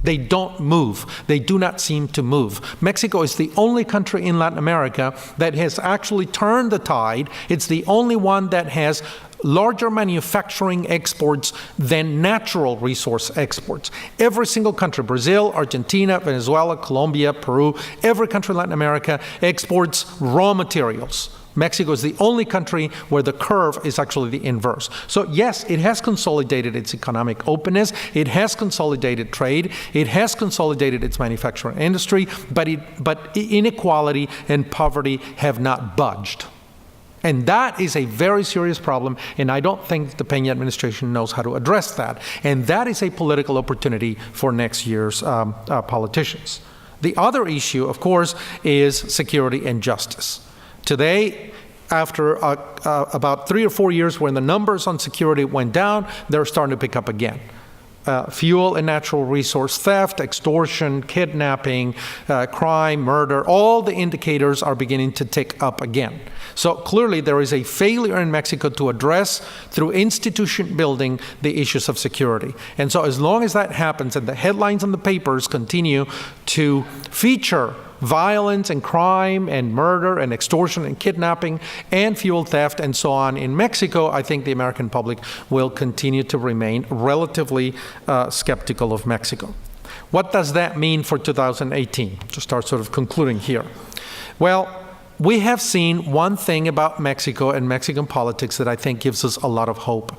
They don't move. They do not seem to move. Mexico is the only country in Latin America that has actually turned the tide. It's the only one that has larger manufacturing exports than natural resource exports. Every single country, Brazil, Argentina, Venezuela, Colombia, Peru, every country in Latin America exports raw materials. Mexico is the only country where the curve is actually the inverse. So yes, it has consolidated its economic openness, it has consolidated trade, it has consolidated its manufacturing industry, but inequality and poverty have not budged. And that is a very serious problem, and I don't think the Peña administration knows how to address that. And that is a political opportunity for next year's politicians. The other issue, of course, is security and justice. Today, after about 3 or 4 years when the numbers on security went down, they're starting to pick up again. fuel and natural resource theft, extortion, kidnapping, crime, murder, all the indicators are beginning to tick up again. So clearly there is a failure in Mexico to address, through institution building, the issues of security. And so as long as that happens and the headlines in the papers continue to feature violence and crime and murder and extortion and kidnapping and fuel theft and so on in Mexico, I think the American public will continue to remain relatively skeptical of Mexico. What does that mean for 2018? To start sort of concluding here. Well, we have seen one thing about Mexico and Mexican politics that I think gives us a lot of hope.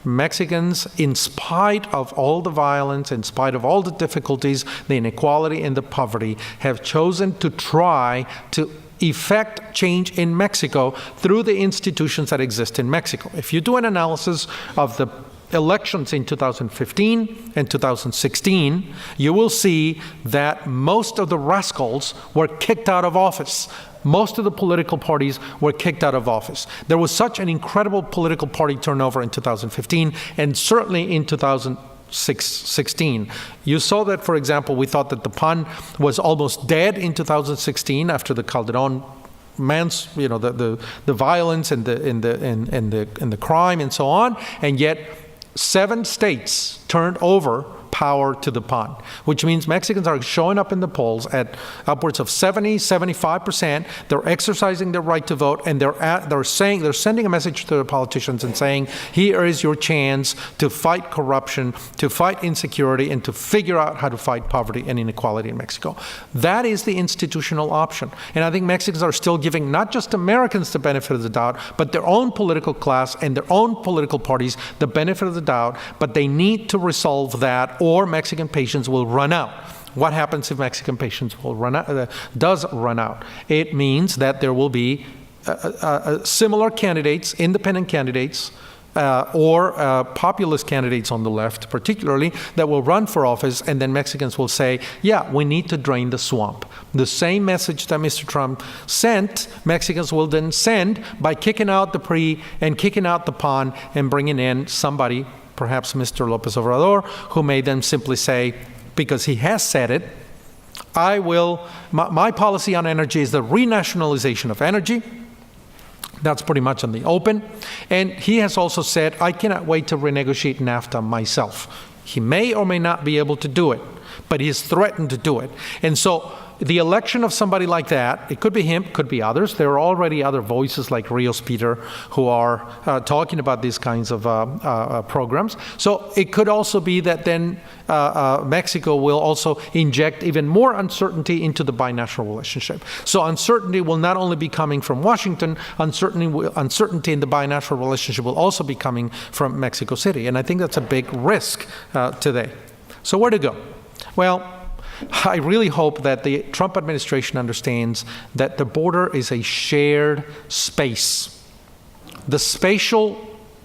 Mexicans, in spite of all the violence, in spite of all the difficulties, the inequality and the poverty, have chosen to try to effect change in Mexico through the institutions that exist in Mexico. If you do an analysis of the elections in 2015 and 2016, you will see that most of the rascals were kicked out of office. Most of the political parties were kicked out of office. There was such an incredible political party turnover in 2015 and certainly in 2016. You saw that, for example, we thought that the PAN was almost dead in 2016 after the Calderon the violence and the crime and so on, and yet 7 states turned over power to the PAN, which means Mexicans are showing up in the polls at upwards of 70, 75%. They're exercising their right to vote, and they're sending a message to the politicians and saying, here is your chance to fight corruption, to fight insecurity, and to figure out how to fight poverty and inequality in Mexico. That is the institutional option. And I think Mexicans are still giving not just Americans the benefit of the doubt, but their own political class and their own political parties the benefit of the doubt, but they need to resolve that, or Mexican patience will run out. What happens if Mexican patience will does run out? It means that there will be similar candidates, independent candidates, or populist candidates on the left, particularly, that will run for office, and then Mexicans will say, yeah, we need to drain the swamp. The same message that Mr. Trump sent, Mexicans will then send by kicking out the PRI and kicking out the PAN and bringing in somebody, perhaps Mr. López Obrador, who may then simply say, because he has said it, my policy on energy is the renationalization of energy. That's pretty much in the open. And he has also said, I cannot wait to renegotiate NAFTA myself. He may or may not be able to do it, but he has threatened to do it. And so the election of somebody like that, it could be him, could be others. There are already other voices like Rios Peter who are talking about these kinds of programs. So it could also be that then Mexico will also inject even more uncertainty into the binational relationship. So uncertainty will not only be coming from Washington, uncertainty in the binational relationship will also be coming from Mexico City. And I think that's a big risk today. So where to go? Well, I really hope that the Trump administration understands that the border is a shared space. The spatial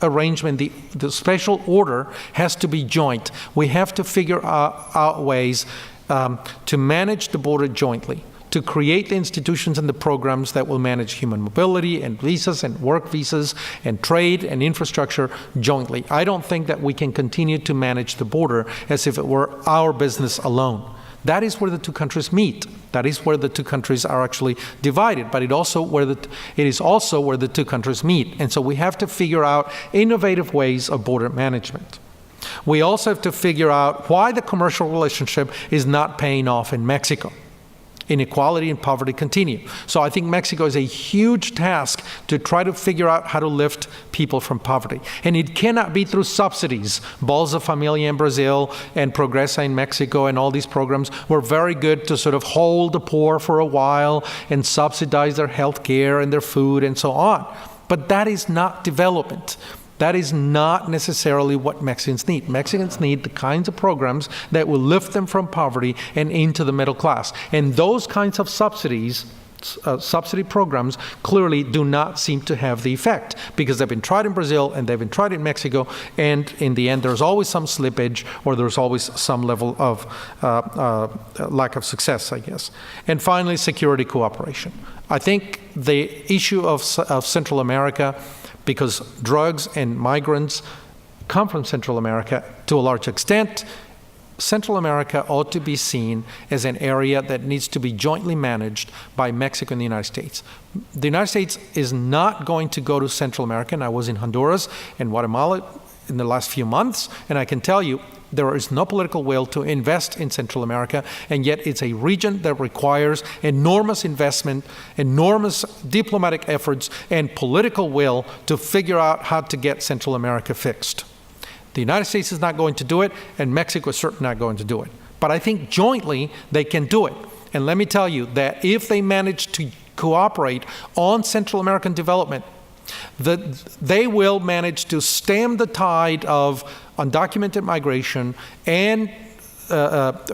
arrangement, the spatial order has to be joint. We have to figure out ways to manage the border jointly, to create the institutions and the programs that will manage human mobility and visas and work visas and trade and infrastructure jointly. I don't think that we can continue to manage the border as if it were our business alone. That is where the two countries meet. That is where the two countries are actually divided, but it is also where the two countries meet. And so we have to figure out innovative ways of border management. We also have to figure out why the commercial relationship is not paying off in Mexico. Inequality and poverty continue. So I think Mexico is a huge task to try to figure out how to lift people from poverty. And it cannot be through subsidies. Bolsa Familia in Brazil and Progresa in Mexico and all these programs were very good to sort of hold the poor for a while and subsidize their health care and their food and so on. But that is not development. That is not necessarily what Mexicans need. Mexicans need the kinds of programs that will lift them from poverty and into the middle class. And those kinds of subsidy programs clearly do not seem to have the effect, because they've been tried in Brazil and they've been tried in Mexico, and in the end there's always some slippage or there's always some level of lack of success, I guess. And finally, security cooperation. I think the issue of Central America, because drugs and migrants come from Central America to a large extent. Central America ought to be seen as an area that needs to be jointly managed by Mexico and the United States. The United States is not going to go to Central America, and I was in Honduras and Guatemala in the last few months, and I can tell you there is no political will to invest in Central America, and yet it's a region that requires enormous investment, enormous diplomatic efforts, and political will to figure out how to get Central America fixed. The United States is not going to do it, and Mexico is certainly not going to do it. But I think jointly they can do it. And let me tell you that if they manage to cooperate on Central American development, they will manage to stem the tide of undocumented migration and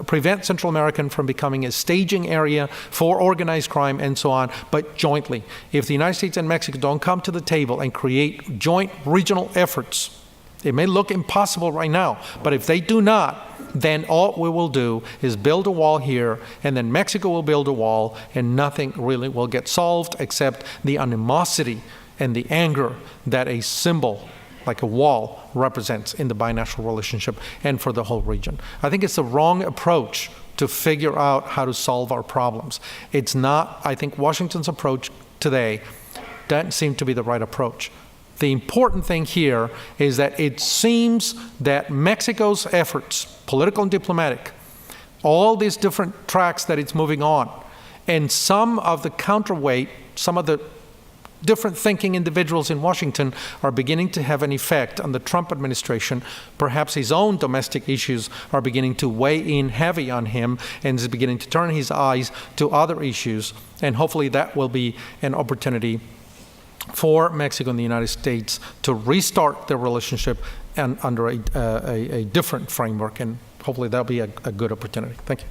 prevent Central America from becoming a staging area for organized crime and so on, but jointly. If the United States and Mexico don't come to the table and create joint regional efforts, it may look impossible right now, but if they do not, then all we will do is build a wall here, and then Mexico will build a wall, and nothing really will get solved except the animosity and the anger that a symbol like a wall represents in the binational relationship and for the whole region. I think it's the wrong approach to figure out how to solve our problems. It's not, I think Washington's approach today doesn't seem to be the right approach. The important thing here is that it seems that Mexico's efforts, political and diplomatic, all these different tracks that it's moving on, and some of the counterweight, some of the different thinking individuals in Washington are beginning to have an effect on the Trump administration. Perhaps his own domestic issues are beginning to weigh in heavy on him, and is beginning to turn his eyes to other issues. And hopefully that will be an opportunity for Mexico and the United States to restart their relationship and under a different framework, and hopefully that'll be a good opportunity. Thank you.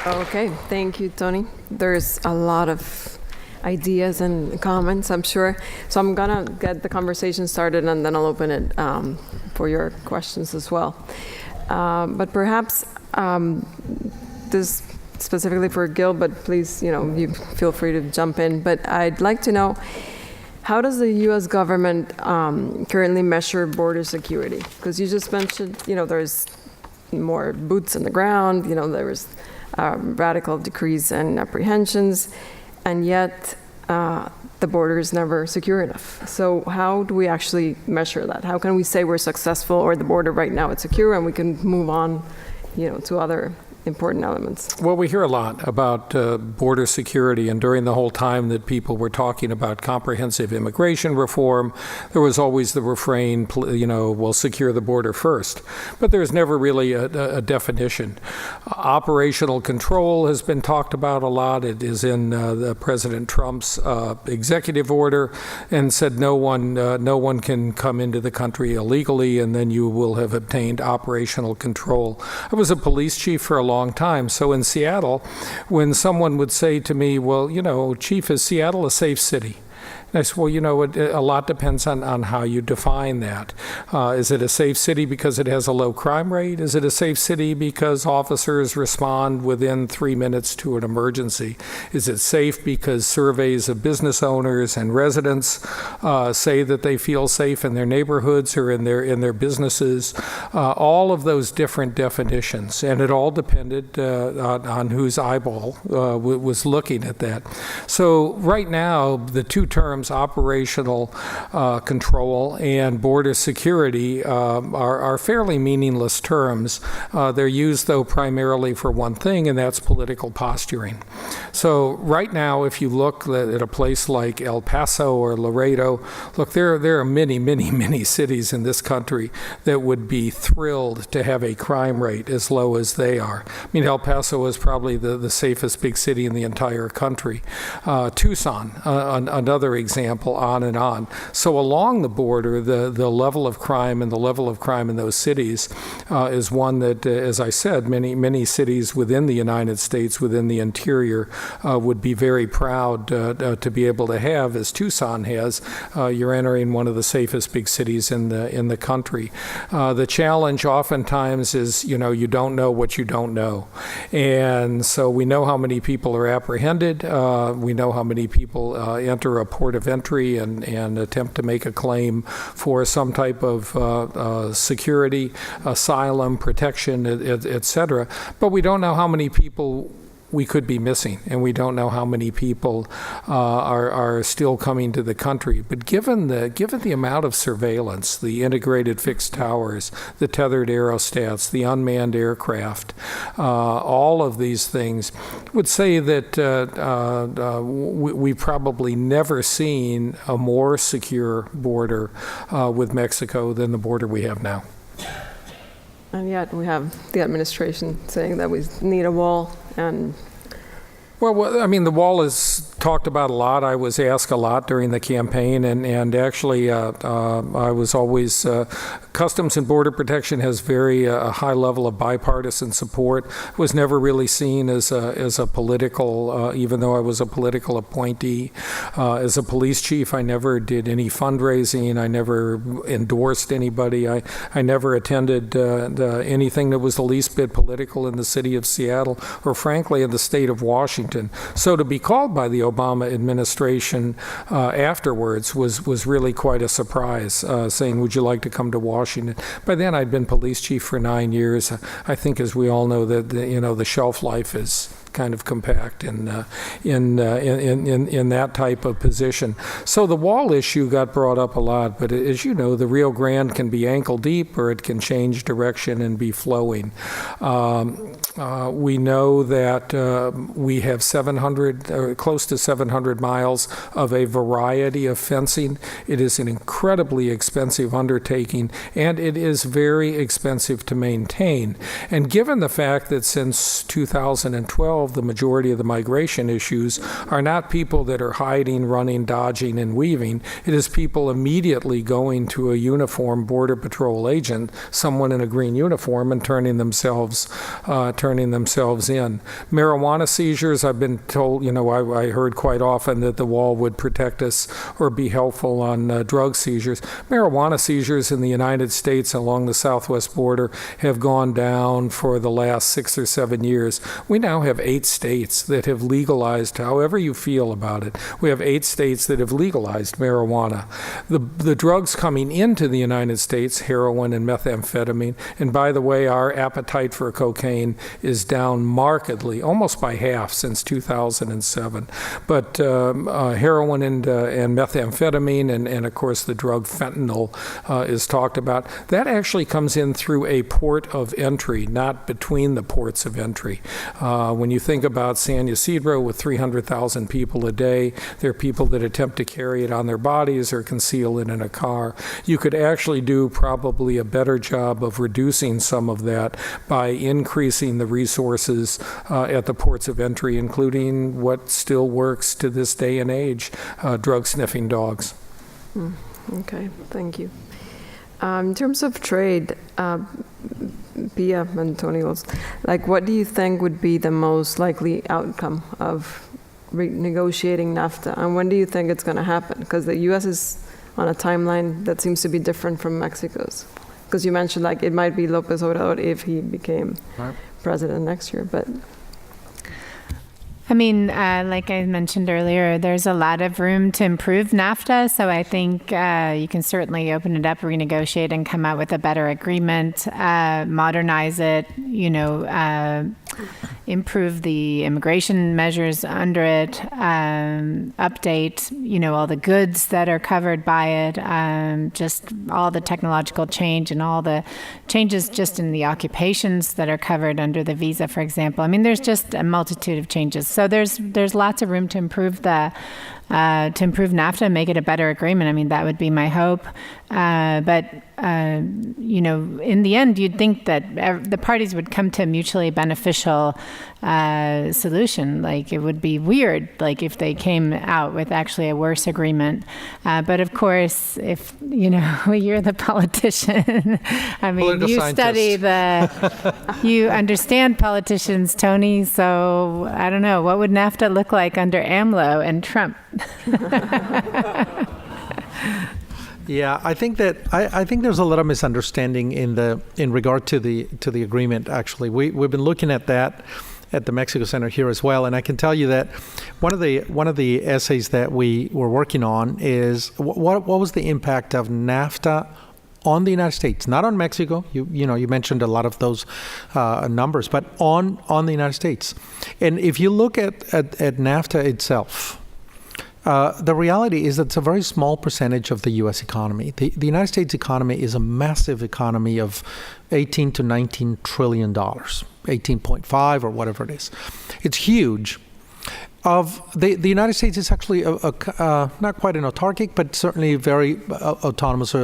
Okay, thank you, Tony. There's a lot of ideas and comments, I'm sure. So I'm gonna get the conversation started, and then I'll open it for your questions as well. But perhaps this specifically for Gil, but please, you feel free to jump in. But I'd like to know, how does the U.S. government currently measure border security? Because you just mentioned, there's more boots on the ground, there was radical decrease in apprehensions, and yet the border is never secure enough. So how do we actually measure that? How can we say we're successful, or the border right now is secure and we can move on, to other important elements? Well, we hear a lot about border security, and during the whole time that people were talking about comprehensive immigration reform, there was always the refrain, we'll secure the border first. But there's never really a definition. Operational control has been talked about a lot. It is in President Trump's executive order, and said no one can come into the country illegally, and then you will have obtained operational control. I was a police chief for a long time. So in Seattle, when someone would say to me, well, Chief, is Seattle a safe city? And I said, well, a lot depends on how you define that. Is it a safe city because it has a low crime rate? Is it a safe city because officers respond within 3 minutes to an emergency? Is it safe because surveys of business owners and residents say that they feel safe in their neighborhoods or in their businesses? All of those different definitions, and it all depended on whose eyeball was looking at that. So right now, the two terms, operational control and border security, are fairly meaningless terms. They're used, though, primarily for one thing, and that's political posturing. So right now, if you look at a place like El Paso or Laredo, look, there are many, many, many cities in this country that would be thrilled to have a crime rate as low as they are. I mean, El Paso is probably the safest big city in the entire country. Tucson, another example. example, on and on. So along the border, the level of crime and the level of crime in those cities is one that, as I said, many cities within the United States, within the interior, would be very proud to be able to have, as Tucson has. You're entering one of the safest big cities in the country. The challenge oftentimes is, you don't know what you don't know. And so we know how many people are apprehended. We know how many people enter a port of entry and attempt to make a claim for some type of security, asylum, protection, et cetera. But we don't know how many people we could be missing, and we don't know how many people are still coming to the country. But given the amount of surveillance, the integrated fixed towers, the tethered aerostats, the unmanned aircraft, all of these things, would say that we've probably never seen a more secure border with Mexico than the border we have now. And yet we have the administration saying that we need a wall. And well, I mean, the wall is talked about a lot. I was asked a lot during the campaign, and actually I was always, Customs and Border Protection has very high level of bipartisan support. Was never really seen as a political, even though I was a political appointee. As a police chief, I never did any fundraising. I never endorsed anybody. I never attended anything that was the least bit political in the city of Seattle, or frankly in the state of Washington. So to be called by the Obama administration afterwards was really quite a surprise, saying, would you like to come to Washington? By then I'd been police chief for 9 years. I think, as we all know, that the shelf life is kind of compact in that type of position. So the wall issue got brought up a lot, but as you know, the Rio Grande can be ankle deep, or it can change direction and be flowing. We know that we have 700, or close to 700 miles of a variety of fencing. It is an incredibly expensive undertaking, and it is very expensive to maintain. And given the fact that since 2012, the majority of the migration issues are not people that are hiding, running, dodging, and weaving. It is people immediately going to a uniformed Border Patrol agent, someone in a green uniform, and turning themselves in. Marijuana seizures, I've been told, I heard quite often that the wall would protect us or be helpful on drug seizures. Marijuana seizures in the United States along the southwest border have gone down for the last 6 or 7 years. We now have 8 states that have legalized, however you feel about it. We have 8 states that have legalized marijuana. The drugs coming into the United States, heroin and methamphetamine, and by the way, our appetite for cocaine is down markedly, almost by half since 2007. But heroin and methamphetamine, and of course the drug fentanyl is talked about. That actually comes in through a port of entry, not between the ports of entry. When you think about San Ysidro with 300,000 people a day, there are people that attempt to carry it on their bodies or conceal it in a car. You could actually do probably a better job of reducing some of that by increasing the resources at the ports of entry, including what still works to this day and age, drug sniffing dogs. Okay, thank you. In terms of trade, Pia and Tony, what do you think would be the most likely outcome of renegotiating NAFTA, and when do you think it's going to happen? Because the U.S. is on a timeline that seems to be different from Mexico's. Because you mentioned it might be López Obrador if he became president next year, but. I mean, like I mentioned earlier, there's a lot of room to improve NAFTA, so I think you can certainly open it up, renegotiate, and come out with a better agreement, modernize it, improve the immigration measures under it, update, all the goods that are covered by it, just all the technological change and all the changes just in the occupations that are covered under the visa, for example. I mean, there's just a multitude of changes. So there's lots of room to improve NAFTA and make it a better agreement. I mean, that would be my hope. But in the end, you'd think that the parties would come to a mutually beneficial solution. Like, it would be weird, like, if they came out with actually a worse agreement. But of course, if, you're the politician, I mean, Political you scientist. study you understand politicians, Tony, so I don't know, what would NAFTA look like under AMLO and Trump? Yeah, I think there's a lot of misunderstanding in regard to the agreement. Actually, we've been looking at that at the Mexico Center here as well, and I can tell you that one of the essays that we were working on is what was the impact of NAFTA on the United States, not on Mexico. You mentioned a lot of those numbers, but on the United States. And if you look at NAFTA itself, the reality is that it's a very small percentage of the U.S. economy. The United States economy is a massive economy of 18 to 19 trillion dollars, 18.5 or whatever it is. It's huge. The United States is actually not quite an autarkic, but certainly a very autonomous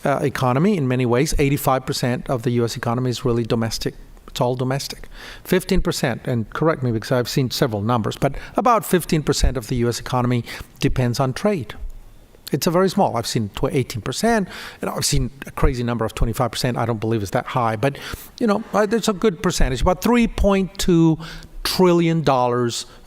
economy in many ways. 85% of the U.S. economy is really domestic. It's all domestic. 15%, and correct me because I've seen several numbers, but about 15% of the U.S. economy depends on trade. It's a very small. I've seen 18%, and I've seen a crazy number of 25%. I don't believe it's that high, but there's a good percentage. About $3.2 trillion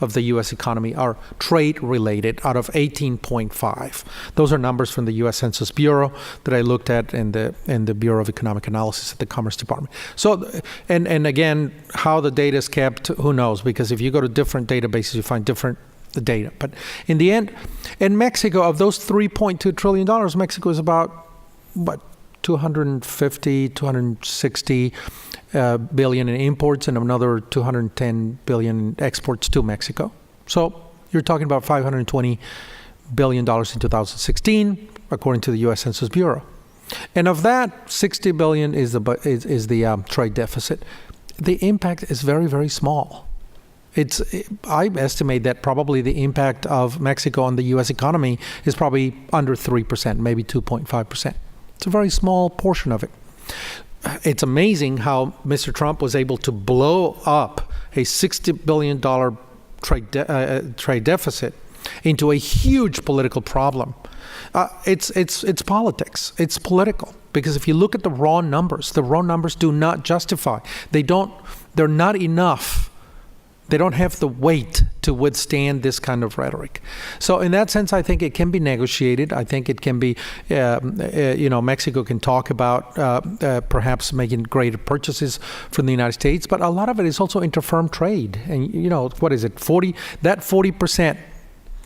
of the U.S. economy are trade-related out of 18.5. Those are numbers from the U.S. Census Bureau that I looked at in the Bureau of Economic Analysis at the Commerce Department. So, and again, how the data is kept, who knows? Because if you go to different databases, you find different data. But in the end, in Mexico, of those $3.2 trillion, Mexico is about, 260 billion in imports and another 210 billion in exports to Mexico. So you're talking about $520 billion in 2016, according to the U.S. Census Bureau. And of that, 60 billion is the trade deficit. The impact is very, very small. I estimate that probably the impact of Mexico on the U.S. economy is probably under 3%, maybe 2.5%. It's a very small portion of it. It's amazing how Mr. Trump was able to blow up a $60 billion trade deficit into a huge political problem. It's politics. It's political. Because if you look at the raw numbers do not justify. They're not enough. They don't have the weight to withstand this kind of rhetoric. So in that sense, I think it can be negotiated. I think it can be, Mexico can talk about perhaps making greater purchases from the United States, but a lot of it is also inter-firm trade. And, what is it, 40%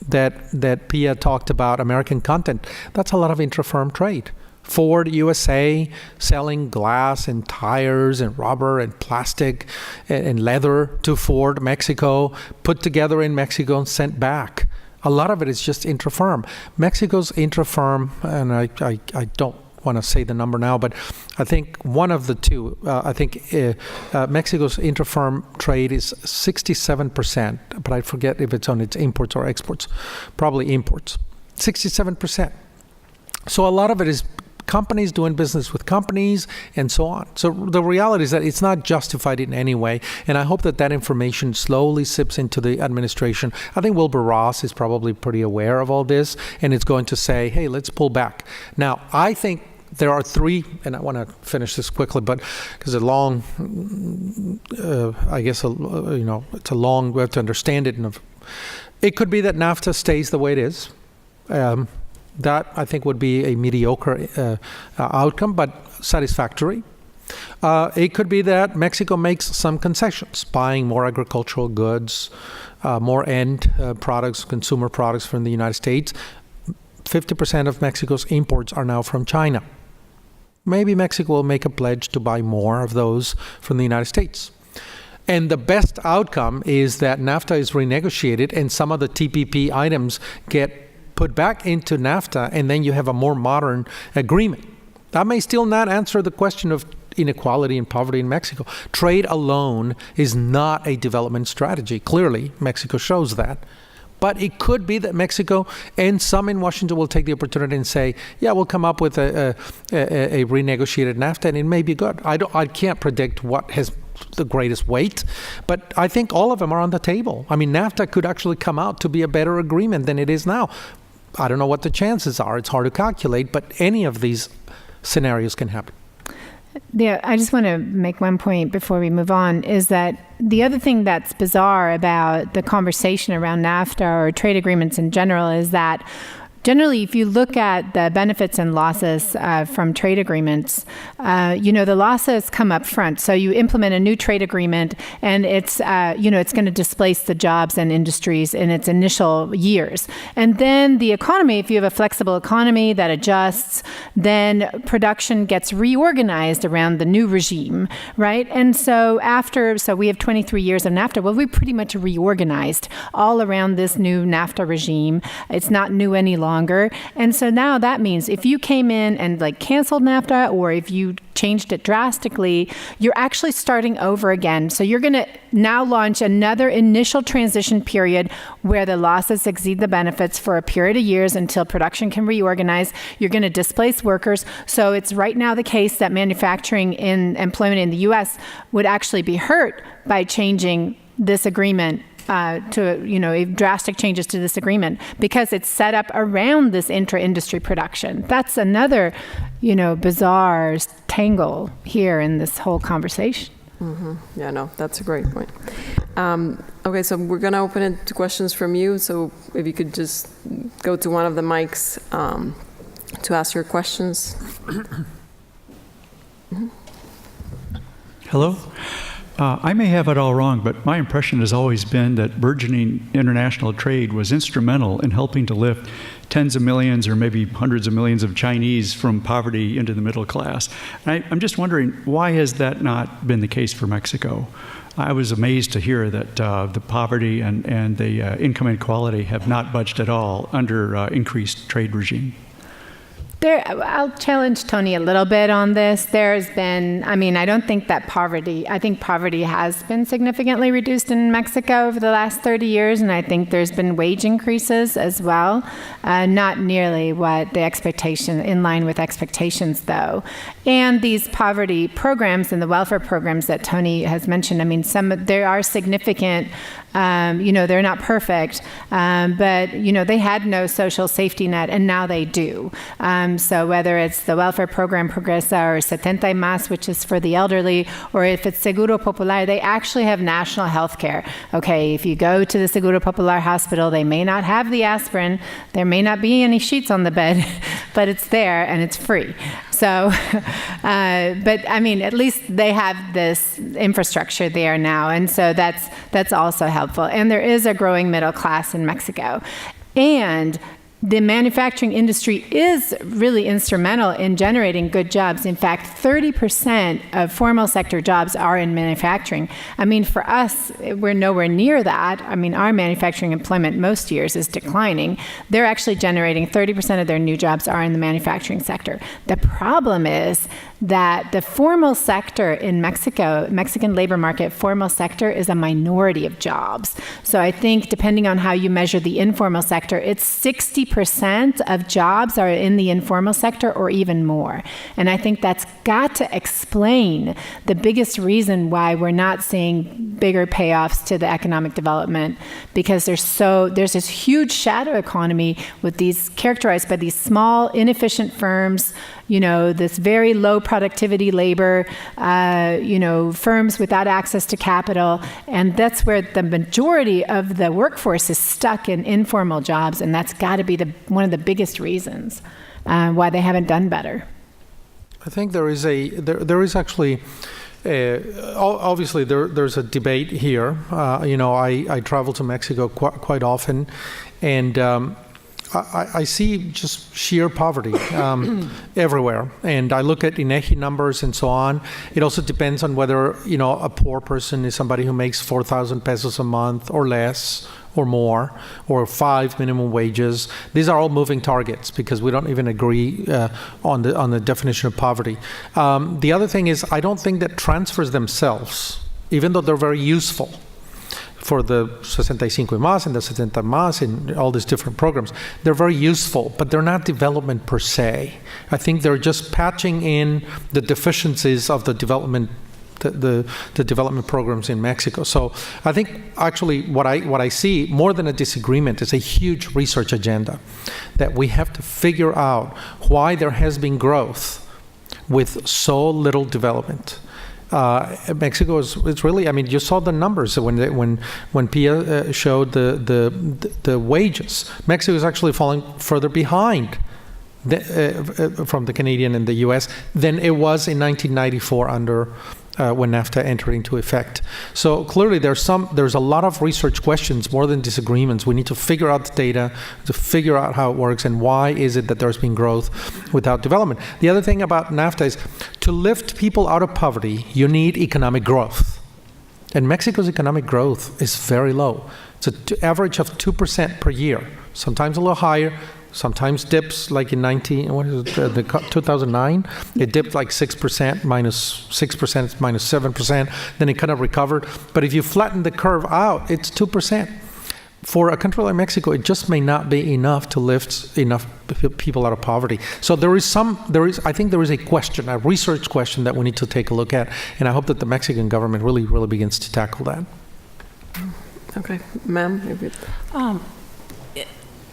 that Pia talked about, American content, that's a lot of inter-firm trade. Ford USA selling glass and tires and rubber and plastic and leather to Ford Mexico, put together in Mexico and sent back. A lot of it is just intra-firm. Mexico's intra-firm, and I don't want to say the number now, but I think one of the two, Mexico's intra-firm trade is 67%, but I forget if it's on its imports or exports. Probably imports. 67%. So a lot of it is companies doing business with companies and so on. So the reality is that it's not justified in any way, and I hope that information slowly sips into the administration. I think Wilbur Ross is probably pretty aware of all this, and it's going to say, hey, let's pull back. Now, I think there are three, and I want to finish this quickly, but because it's a long, it's a long, we have to understand it. It could be that NAFTA stays the way it is. That, I think, would be a mediocre outcome, but satisfactory. It could be that Mexico makes some concessions, buying more agricultural goods, more end products, consumer products from the United States. 50% of Mexico's imports are now from China. Maybe Mexico will make a pledge to buy more of those from the United States. And the best outcome is that NAFTA is renegotiated and some of the TPP items get put back into NAFTA, and then you have a more modern agreement. That may still not answer the question of inequality and poverty in Mexico. Trade alone is not a development strategy. Clearly, Mexico shows that. But it could be that Mexico and some in Washington will take the opportunity and say, yeah, we'll come up with a renegotiated NAFTA, and it may be good. I can't predict what has the greatest weight, but I think all of them are on the table. I mean, NAFTA could actually come out to be a better agreement than it is now. I don't know what the chances are. It's hard to calculate, but any of these scenarios can happen. Yeah, I just want to make one point before we move on, is that the other thing that's bizarre about the conversation around NAFTA or trade agreements in general is that generally, if you look at the benefits and losses from trade agreements, the losses come up front. So you implement a new trade agreement, and it's going to displace the jobs and industries in its initial years. And then the economy, if you have a flexible economy that adjusts, then production gets reorganized around the new regime, right? And so we have 23 years of NAFTA. Well, we pretty much reorganized all around this new NAFTA regime. It's not new any longer. And so now that means if you came in and canceled NAFTA, or if you changed it drastically, you're actually starting over again. So you're going to now launch another initial transition period where the losses exceed the benefits for a period of years until production can reorganize. You're going to displace workers. So it's right now the case that manufacturing in employment in the U.S. would actually be hurt by changing this agreement drastic changes to this agreement, because it's set up around this intra-industry production. That's another, bizarre tangle here in this whole conversation. Mm-hmm. Yeah, no, that's a great point. Okay, so we're going to open it to questions from you. So if you could just go to one of the mics to ask your questions. Hello? I may have it all wrong, but my impression has always been that burgeoning international trade was instrumental in helping to lift tens of millions or maybe hundreds of millions of Chinese from poverty into the middle class. And I'm just wondering, why has that not been the case for Mexico? I was amazed to hear that the poverty and the income inequality have not budged at all under increased trade regime. I'll challenge Tony a little bit on this. There's been, I don't think that I think poverty has been significantly reduced in Mexico over the last 30 years, and I think there's been wage increases as well. Not nearly what the expectation, in line with expectations though. And these poverty programs and the welfare programs that Tony has mentioned, there are significant, they're not perfect, but, they had no social safety net, and now they do. So whether it's the welfare program Progresa or 70 y Más, which is for the elderly, or if it's Seguro Popular, they actually have national health care. Okay, if you go to the Seguro Popular hospital, they may not have the aspirin, there may not be any sheets on the bed, but it's there and it's free. So, at least they have this infrastructure there now, and so that's also helpful. And there is a growing middle class in Mexico. And the manufacturing industry is really instrumental in generating good jobs. In fact, 30% of formal sector jobs are in manufacturing. For us, we're nowhere near that. Our manufacturing employment most years is declining. They're actually generating 30% of their new jobs are in the manufacturing sector. The problem is that the formal sector in Mexico, Mexican labor market, formal sector is a minority of jobs. So I think depending on how you measure the informal sector, it's 60% of jobs are in the informal sector or even more. And I think that's got to explain the biggest reason why we're not seeing bigger payoffs to the economic development, because there's this huge shadow economy with these characterized by these small, inefficient firms, this very low productivity labor, firms without access to capital. And that's where the majority of the workforce is stuck in informal jobs. And that's got to be one of the biggest reasons why they haven't done better. I think there is actually, obviously there's a debate here. I travel to Mexico quite often, and I see just sheer poverty everywhere. And I look at INEGI numbers and so on. It also depends on whether, a poor person is somebody who makes 4,000 pesos a month or less or more, or 5 minimum wages. These are all moving targets because we don't even agree on the definition of poverty. The other thing is, I don't think that transfers themselves, even though they're very useful, for the 65 y Más and the 70 y Más and all these different programs. They're very useful, but they're not development per se. I think they're just patching in the deficiencies of the development the development programs in Mexico. So I think actually what I see more than a disagreement is a huge research agenda that we have to figure out why there has been growth with so little development. Mexico is really, I mean, you saw the numbers when Pia showed the wages. Mexico is actually falling further behind from the Canadian and the U.S. than it was in 1994 under when NAFTA entered into effect. So clearly there's a lot of research questions more than disagreements. We need to figure out the data, to figure out how it works, and why is it that there's been growth without development. The other thing about NAFTA is to lift people out of poverty, you need economic growth. And Mexico's economic growth is very low. It's an average of 2% per year, sometimes a little higher, sometimes dips like in 2009. It dipped like 6%, minus 6%, minus 7%. Then it kind of recovered. But if you flatten the curve out, it's 2%. For a country like Mexico, it just may not be enough to lift enough people out of poverty. So I think there is a question, a research question that we need to take a look at. And I hope that the Mexican government really, really begins to tackle that. Okay, ma'am.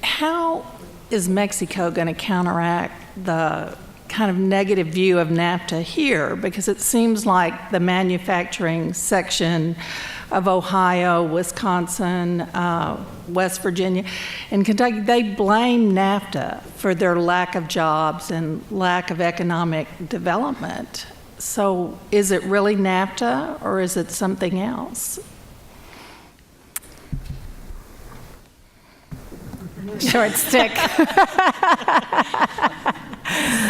How is Mexico going to counteract the kind of negative view of NAFTA here? Because it seems like the manufacturing section of Ohio, Wisconsin, West Virginia, and Kentucky, they blame NAFTA for their lack of jobs and lack of economic development. So is it really NAFTA or is it something else? Short stick.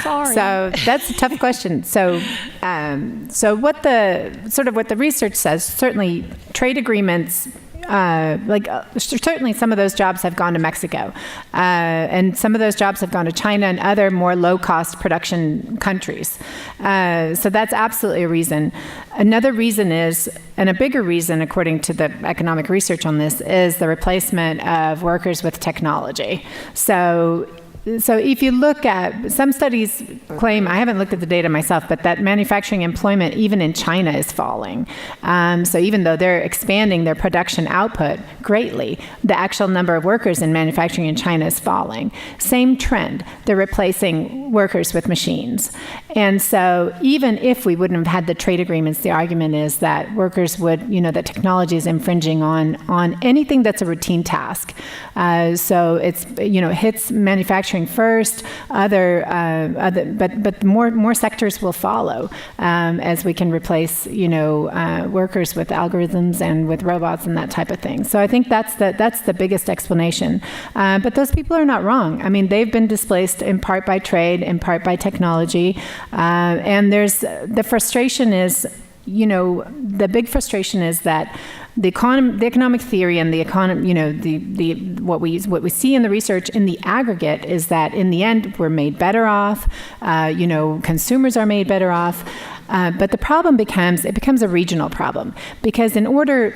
Sorry. So that's a tough question. So what the research says, certainly trade agreements, certainly some of those jobs have gone to Mexico, and some of those jobs have gone to China and other more low-cost production countries. So that's absolutely a reason. Another reason is, and a bigger reason, according to the economic research on this, is the replacement of workers with technology. So if you look at, some studies claim, I haven't looked at the data myself, but that manufacturing employment even in China is falling. So even though they're expanding their production output greatly, the actual number of workers in manufacturing in China is falling. Same trend, they're replacing workers with machines. And so even if we wouldn't have had the trade agreements, the argument is that workers would, that technology is infringing on anything that's a routine task. So it's, hits manufacturing first, but more sectors will follow as we can replace, workers with algorithms and with robots and that type of thing. So I think that's the biggest explanation. But those people are not wrong. I mean, they've been displaced in part by trade, in part by technology, and the frustration is, the big frustration is that the economic theory and the economy, what we see in the research in the aggregate is that in the end we're made better off, consumers are made better off. But the problem becomes a regional problem, because in order,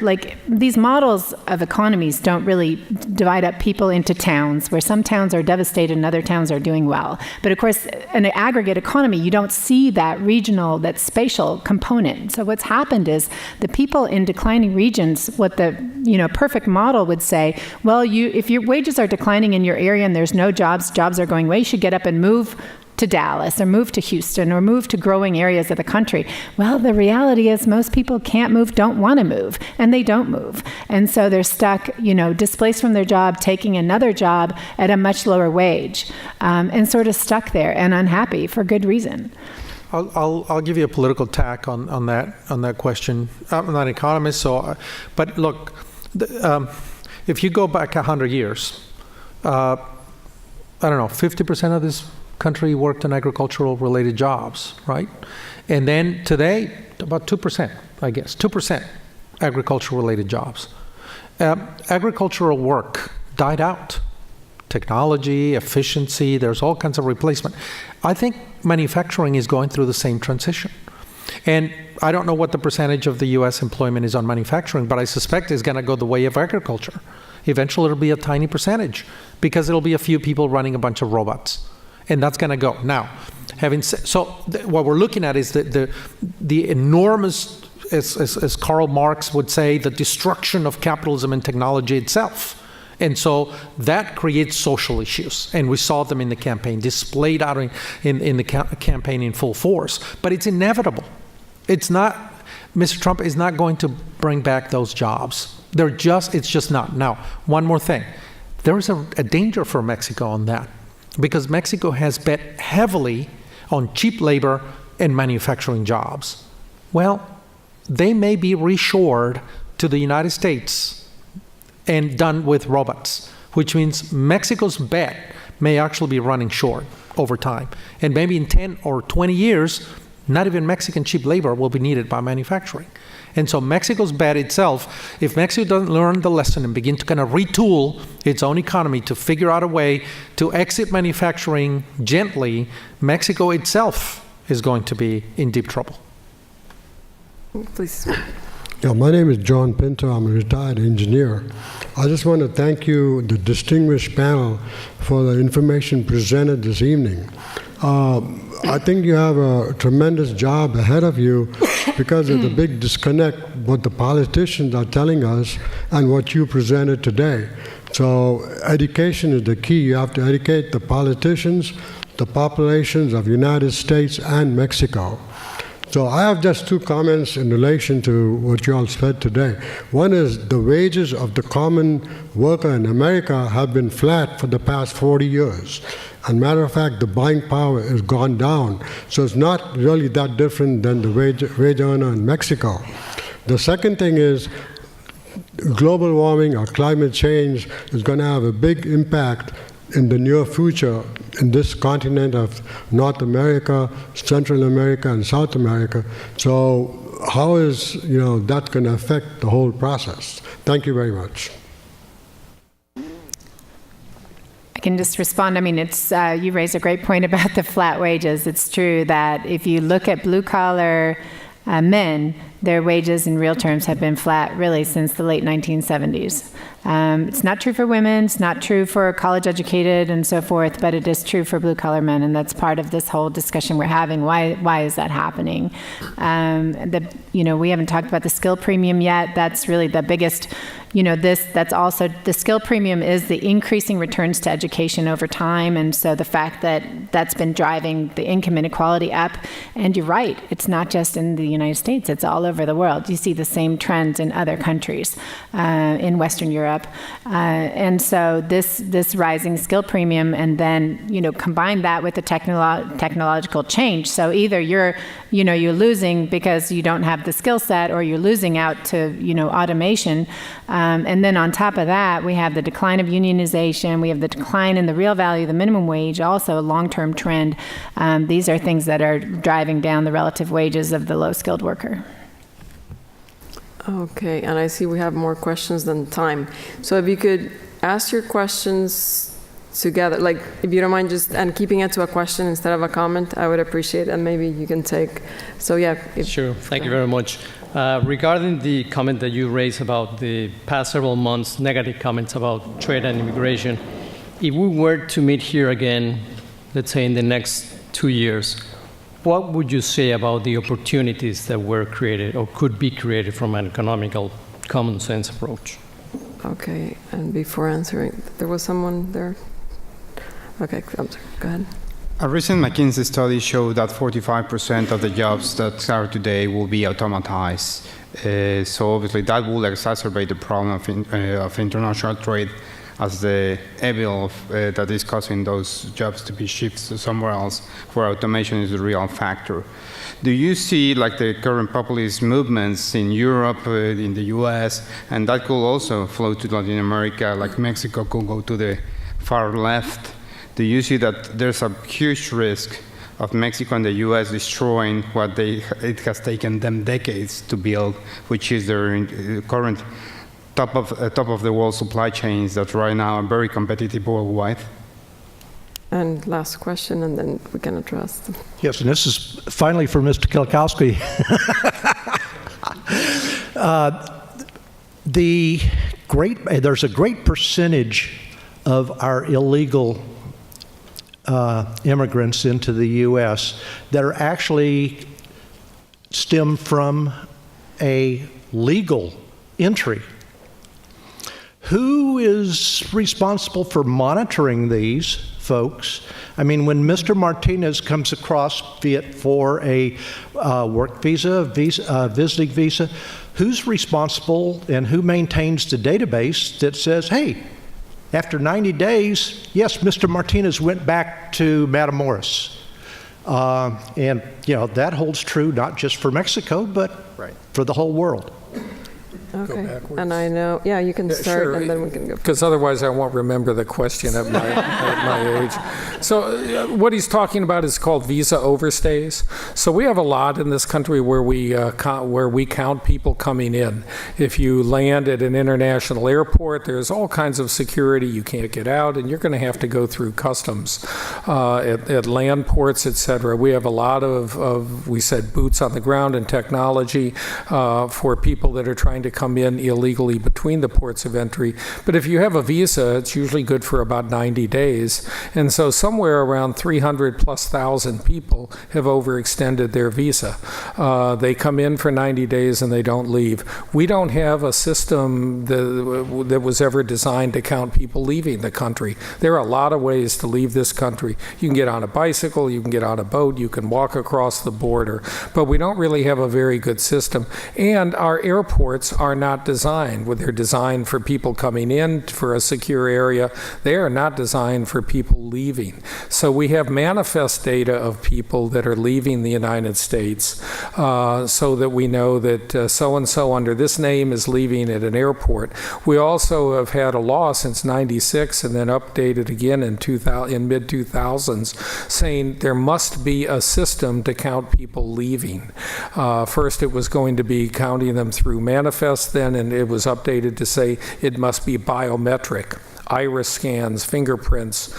these models of economies don't really divide up people into towns, where some towns are devastated and other towns are doing well. But of course, in an aggregate economy, you don't see that regional, that spatial component. So what's happened is the people in declining regions, what the perfect model would say, well, if your wages are declining in your area and there's no jobs are going away, you should get up and move to Dallas or move to Houston or move to growing areas of the country. Well, the reality is most people can't move, don't want to move, and they don't move. And so they're stuck, displaced from their job, taking another job at a much lower wage, and sort of stuck there and unhappy for good reason. I'll give you a political tack on that question. I'm not an economist, but look, if you go back 100 years, I don't know, 50% of this country worked in agricultural related jobs, right? And then today, about 2%, I guess, 2% agricultural related jobs. Agricultural work died out. Technology, efficiency, there's all kinds of replacement. I think manufacturing is going through the same transition. And I don't know what the percentage of the U.S. employment is on manufacturing, but I suspect it's going to go the way of agriculture. Eventually it'll be a tiny percentage, because it'll be a few people running a bunch of robots. And that's going to go. Now, having said, what we're looking at is the enormous as Karl Marx would say, the destruction of capitalism and technology itself. And so that creates social issues, and we saw them in the campaign, displayed out in the campaign in full force. But it's inevitable. It's not, Mr. Trump is not going to bring back those jobs. It's just not. Now, one more thing. There is a danger for Mexico on that, because Mexico has bet heavily on cheap labor and manufacturing jobs. Well, they may be reshored to the United States and done with robots, which means Mexico's bet may actually be running short over time. And maybe in 10 or 20 years, not even Mexican cheap labor will be needed by manufacturing. And so Mexico's bet itself, if Mexico doesn't learn the lesson and begin to kind of retool its own economy to figure out a way to exit manufacturing gently, Mexico itself is going to be in deep trouble. Please. Yeah, my name is John Pinto. I'm a retired engineer. I just want to thank you, the distinguished panel, for the information presented this evening. I think you have a tremendous job ahead of you because of the big disconnect what the politicians are telling us and what you presented today. So education is the key. You have to educate the politicians, the populations of United States and Mexico. So I have just two comments in relation to what you all said today. One is the wages of the common worker in America have been flat for the past 40 years. And matter of fact, the buying power has gone down. So it's not really that different than the wage earner in Mexico. The second thing is global warming or climate change is going to have a big impact in the near future in this continent of North America, Central America, and South America. So how is that going to affect the whole process? Thank you very much. I can just respond. I mean, it's you raised a great point about the flat wages. It's true that if you look at blue-collar men, their wages in real terms have been flat really since the late 1970s. It's not true for women, it's not true for college educated and so forth, but it is true for blue collar men, and that's part of this whole discussion we're having. Why is that happening? We haven't talked about the skill premium yet. That's really the biggest, that's also, the skill premium is the increasing returns to education over time, and so the fact that that's been driving the income inequality up. And you're right, it's not just in the United States, it's all over the world. You see the same trends in other countries, in Western Europe. And so this rising skill premium, and then combine that with the technological change. So either you're losing because you don't have the skill set, or you're losing out to automation. And then on top of that, we have the decline of unionization. We have the decline in the real value of the minimum wage, also a long-term trend. These are things that are driving down the relative wages of the low-skilled worker. Okay, and I see we have more questions than time. So if you could ask your questions together, like if you don't mind and keeping it to a question instead of a comment, I would appreciate it, and maybe you can take, so yeah. Sure, thank you very much. Regarding the comment that you raised about the past several months, negative comments about trade and immigration, if we were to meet here again, let's say in the next 2 years, what would you say about the opportunities that were created or could be created from an economical common sense approach? Okay, and before answering, there was someone there? Okay, I'm sorry, go ahead. A recent McKinsey study showed that 45% of the jobs that are today will be automatized. So obviously that will exacerbate the problem of international trade, as the evil that is causing those jobs to be shifted somewhere else, where automation is the real factor. Do you see like the current populist movements in Europe, in the US, and that could also flow to Latin America, like Mexico could go to the far left? Do you see that there's a huge risk of Mexico and the US destroying what it has taken them decades to build, which is their current top of the world supply chains that right now are very competitive worldwide? And last question, and then we can address them. Yes, and this is finally for Mr. Kielkowski. There's a great percentage of our illegal immigrants into the U.S. that are actually stem from a legal entry, who is responsible for monitoring these folks? I mean, when Mr. Martinez comes across, be it for a work visa, visiting visa, who's responsible and who maintains the database that says, hey, after 90 days, yes, Mr. Martinez went back to Matamoros. And, that holds true not just for Mexico, but for the whole world. Okay. backwards. And I know, yeah, you can start Sure, and then we can go. because otherwise I won't remember the question at my age. So what he's talking about is called visa overstays. So we have a lot in this country where we count people coming in. If you land at an international airport, there's all kinds of security. You can't get out, and you're going to have to go through customs at land ports, et cetera. We have a lot of we said, boots on the ground and technology for people that are trying to come in illegally between the ports of entry. But if you have a visa, it's usually good for about 90 days. And so somewhere around 300,000+ people have overextended their visa. They come in for 90 days and they don't leave. We don't have a system that was ever designed to count people leaving the country. There are a lot of ways to leave this country. You can get on a bicycle, you can get on a boat, you can walk across the border, but we don't really have a very good system. And our airports are not designed. They're designed for people coming in for a secure area. They are not designed for people leaving. So we have manifest data of people that are leaving the United States so that we know that so-and-so under this name is leaving at an airport. We also have had a law since '96 and then updated again in mid-2000s saying there must be a system to count people leaving. First it was going to be counting them through manifest then, and it was updated to say it must be biometric. Iris scans, fingerprints,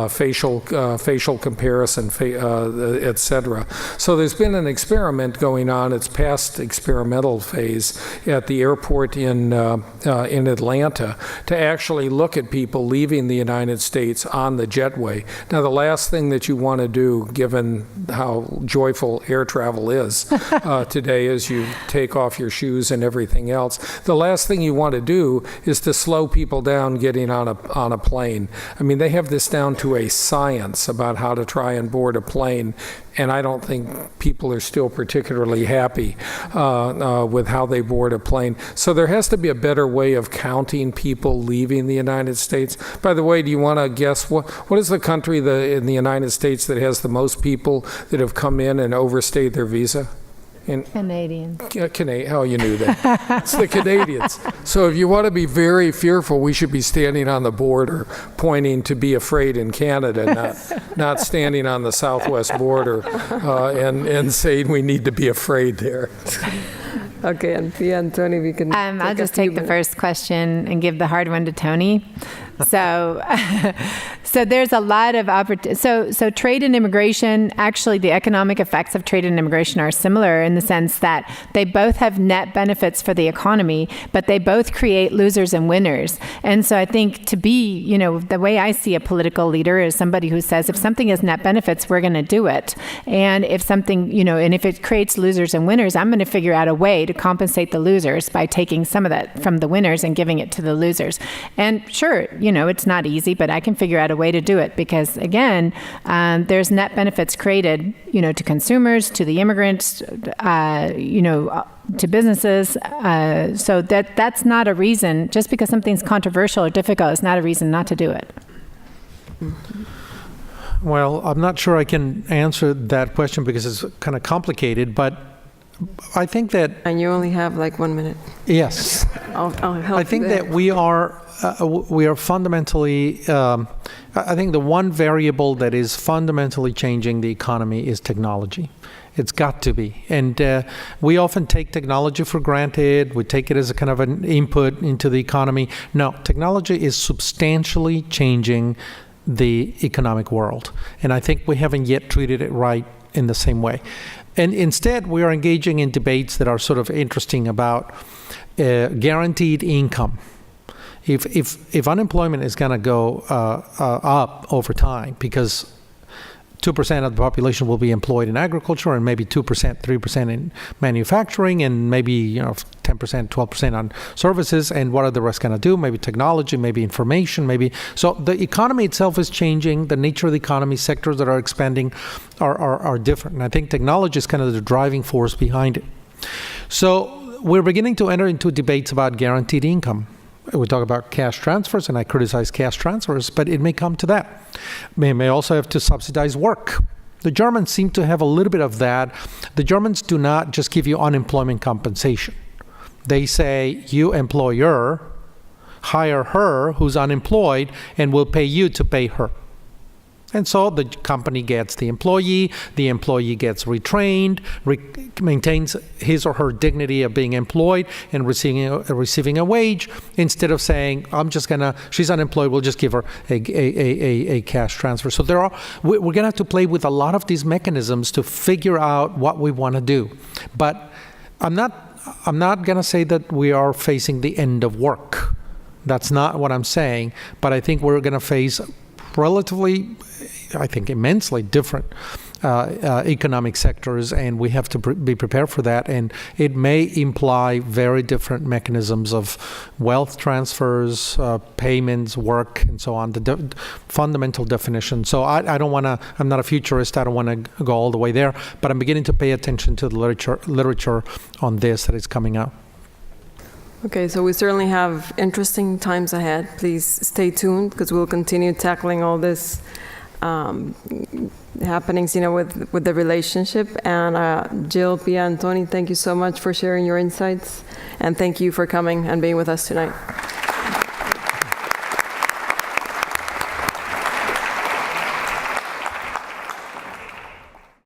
facial comparison, et cetera. So there's been an experiment going on. It's past experimental phase at the airport in Atlanta to actually look at people leaving the United States on the jetway. Now, the last thing that you want to do, given how joyful air travel is today, is you take off your shoes and everything else. The last thing you want to do is to slow people down getting on a plane. I mean, they have this down to a science about how to try and board a plane, and I don't think people are still particularly happy with how they board a plane. So there has to be a better way of counting people leaving the United States. By the way, do you want to guess what is the country in the United States that has the most people that have come in and overstayed their visa? Canadians. Oh, you knew that. It's the Canadians. So if you want to be very fearful, we should be standing on the border, pointing to be afraid in Canada, not standing on the southwest border and saying we need to be afraid there. Okay, and Pia and Tony, we can. I'll just take the first question and give the hard one to Tony. So there's a lot of opportunity. So trade and immigration, actually the economic effects of trade and immigration are similar in the sense that they both have net benefits for the economy, but they both create losers and winners. And so I think to be, the way I see a political leader is somebody who says, if something has net benefits, we're going to do it. And if something, and if it creates losers and winners, I'm going to figure out a way to compensate the losers by taking some of that from the winners and giving it to the losers. And sure, it's not easy, but I can figure out a way to do it because, again, there's net benefits created, to consumers, to the immigrants, to businesses. So that's not a reason, just because something's controversial or difficult, it's not a reason not to do it. Well, I'm not sure I can answer that question because it's kind of complicated, but I think that... And you only have like 1 minute. Yes. I'll help I think you there. that we are fundamentally, I think the one variable that is fundamentally changing the economy is technology. It's got to be. And we often take technology for granted. We take it as a kind of an input into the economy. No, technology is substantially changing the economic world. And I think we haven't yet treated it right in the same way. And instead, we are engaging in debates that are sort of interesting about guaranteed income. If unemployment is going to go up over time because 2% of the population will be employed in agriculture, and maybe 2%, 3% in manufacturing, and maybe 10%, 12% on services. And what are the rest going to do? Maybe technology, maybe information, maybe. So the economy itself is changing. The nature of the economy, sectors that are expanding are different. And I think technology is kind of the driving force behind it. So we're beginning to enter into debates about guaranteed income. We talk about cash transfers, and I criticize cash transfers, but it may come to that. We may also have to subsidize work. The Germans seem to have a little bit of that. The Germans do not just give you unemployment compensation. They say, you employer, hire her who's unemployed, and we'll pay you to pay her. And so the company gets the employee gets retrained, maintains his or her dignity of being employed and receiving a wage, instead of saying, she's unemployed, we'll just give her a cash transfer. So we're going to have to play with a lot of these mechanisms to figure out what we want to do. But I'm not going to say that we are facing the end of work. That's not what I'm saying. But I think we're going to face relatively, I think, immensely different economic sectors, and we have to be prepared for that. And it may imply very different mechanisms of wealth transfers, payments, work, and so on, the fundamental definition. So I'm not a futurist, I don't want to go all the way there, but I'm beginning to pay attention to the literature on this that is coming out. Okay, so we certainly have interesting times ahead. Please stay tuned, because we'll continue tackling all this happenings, with the relationship. And Jill, Pia, and Tony, thank you so much for sharing your insights, and thank you for coming and being with us tonight.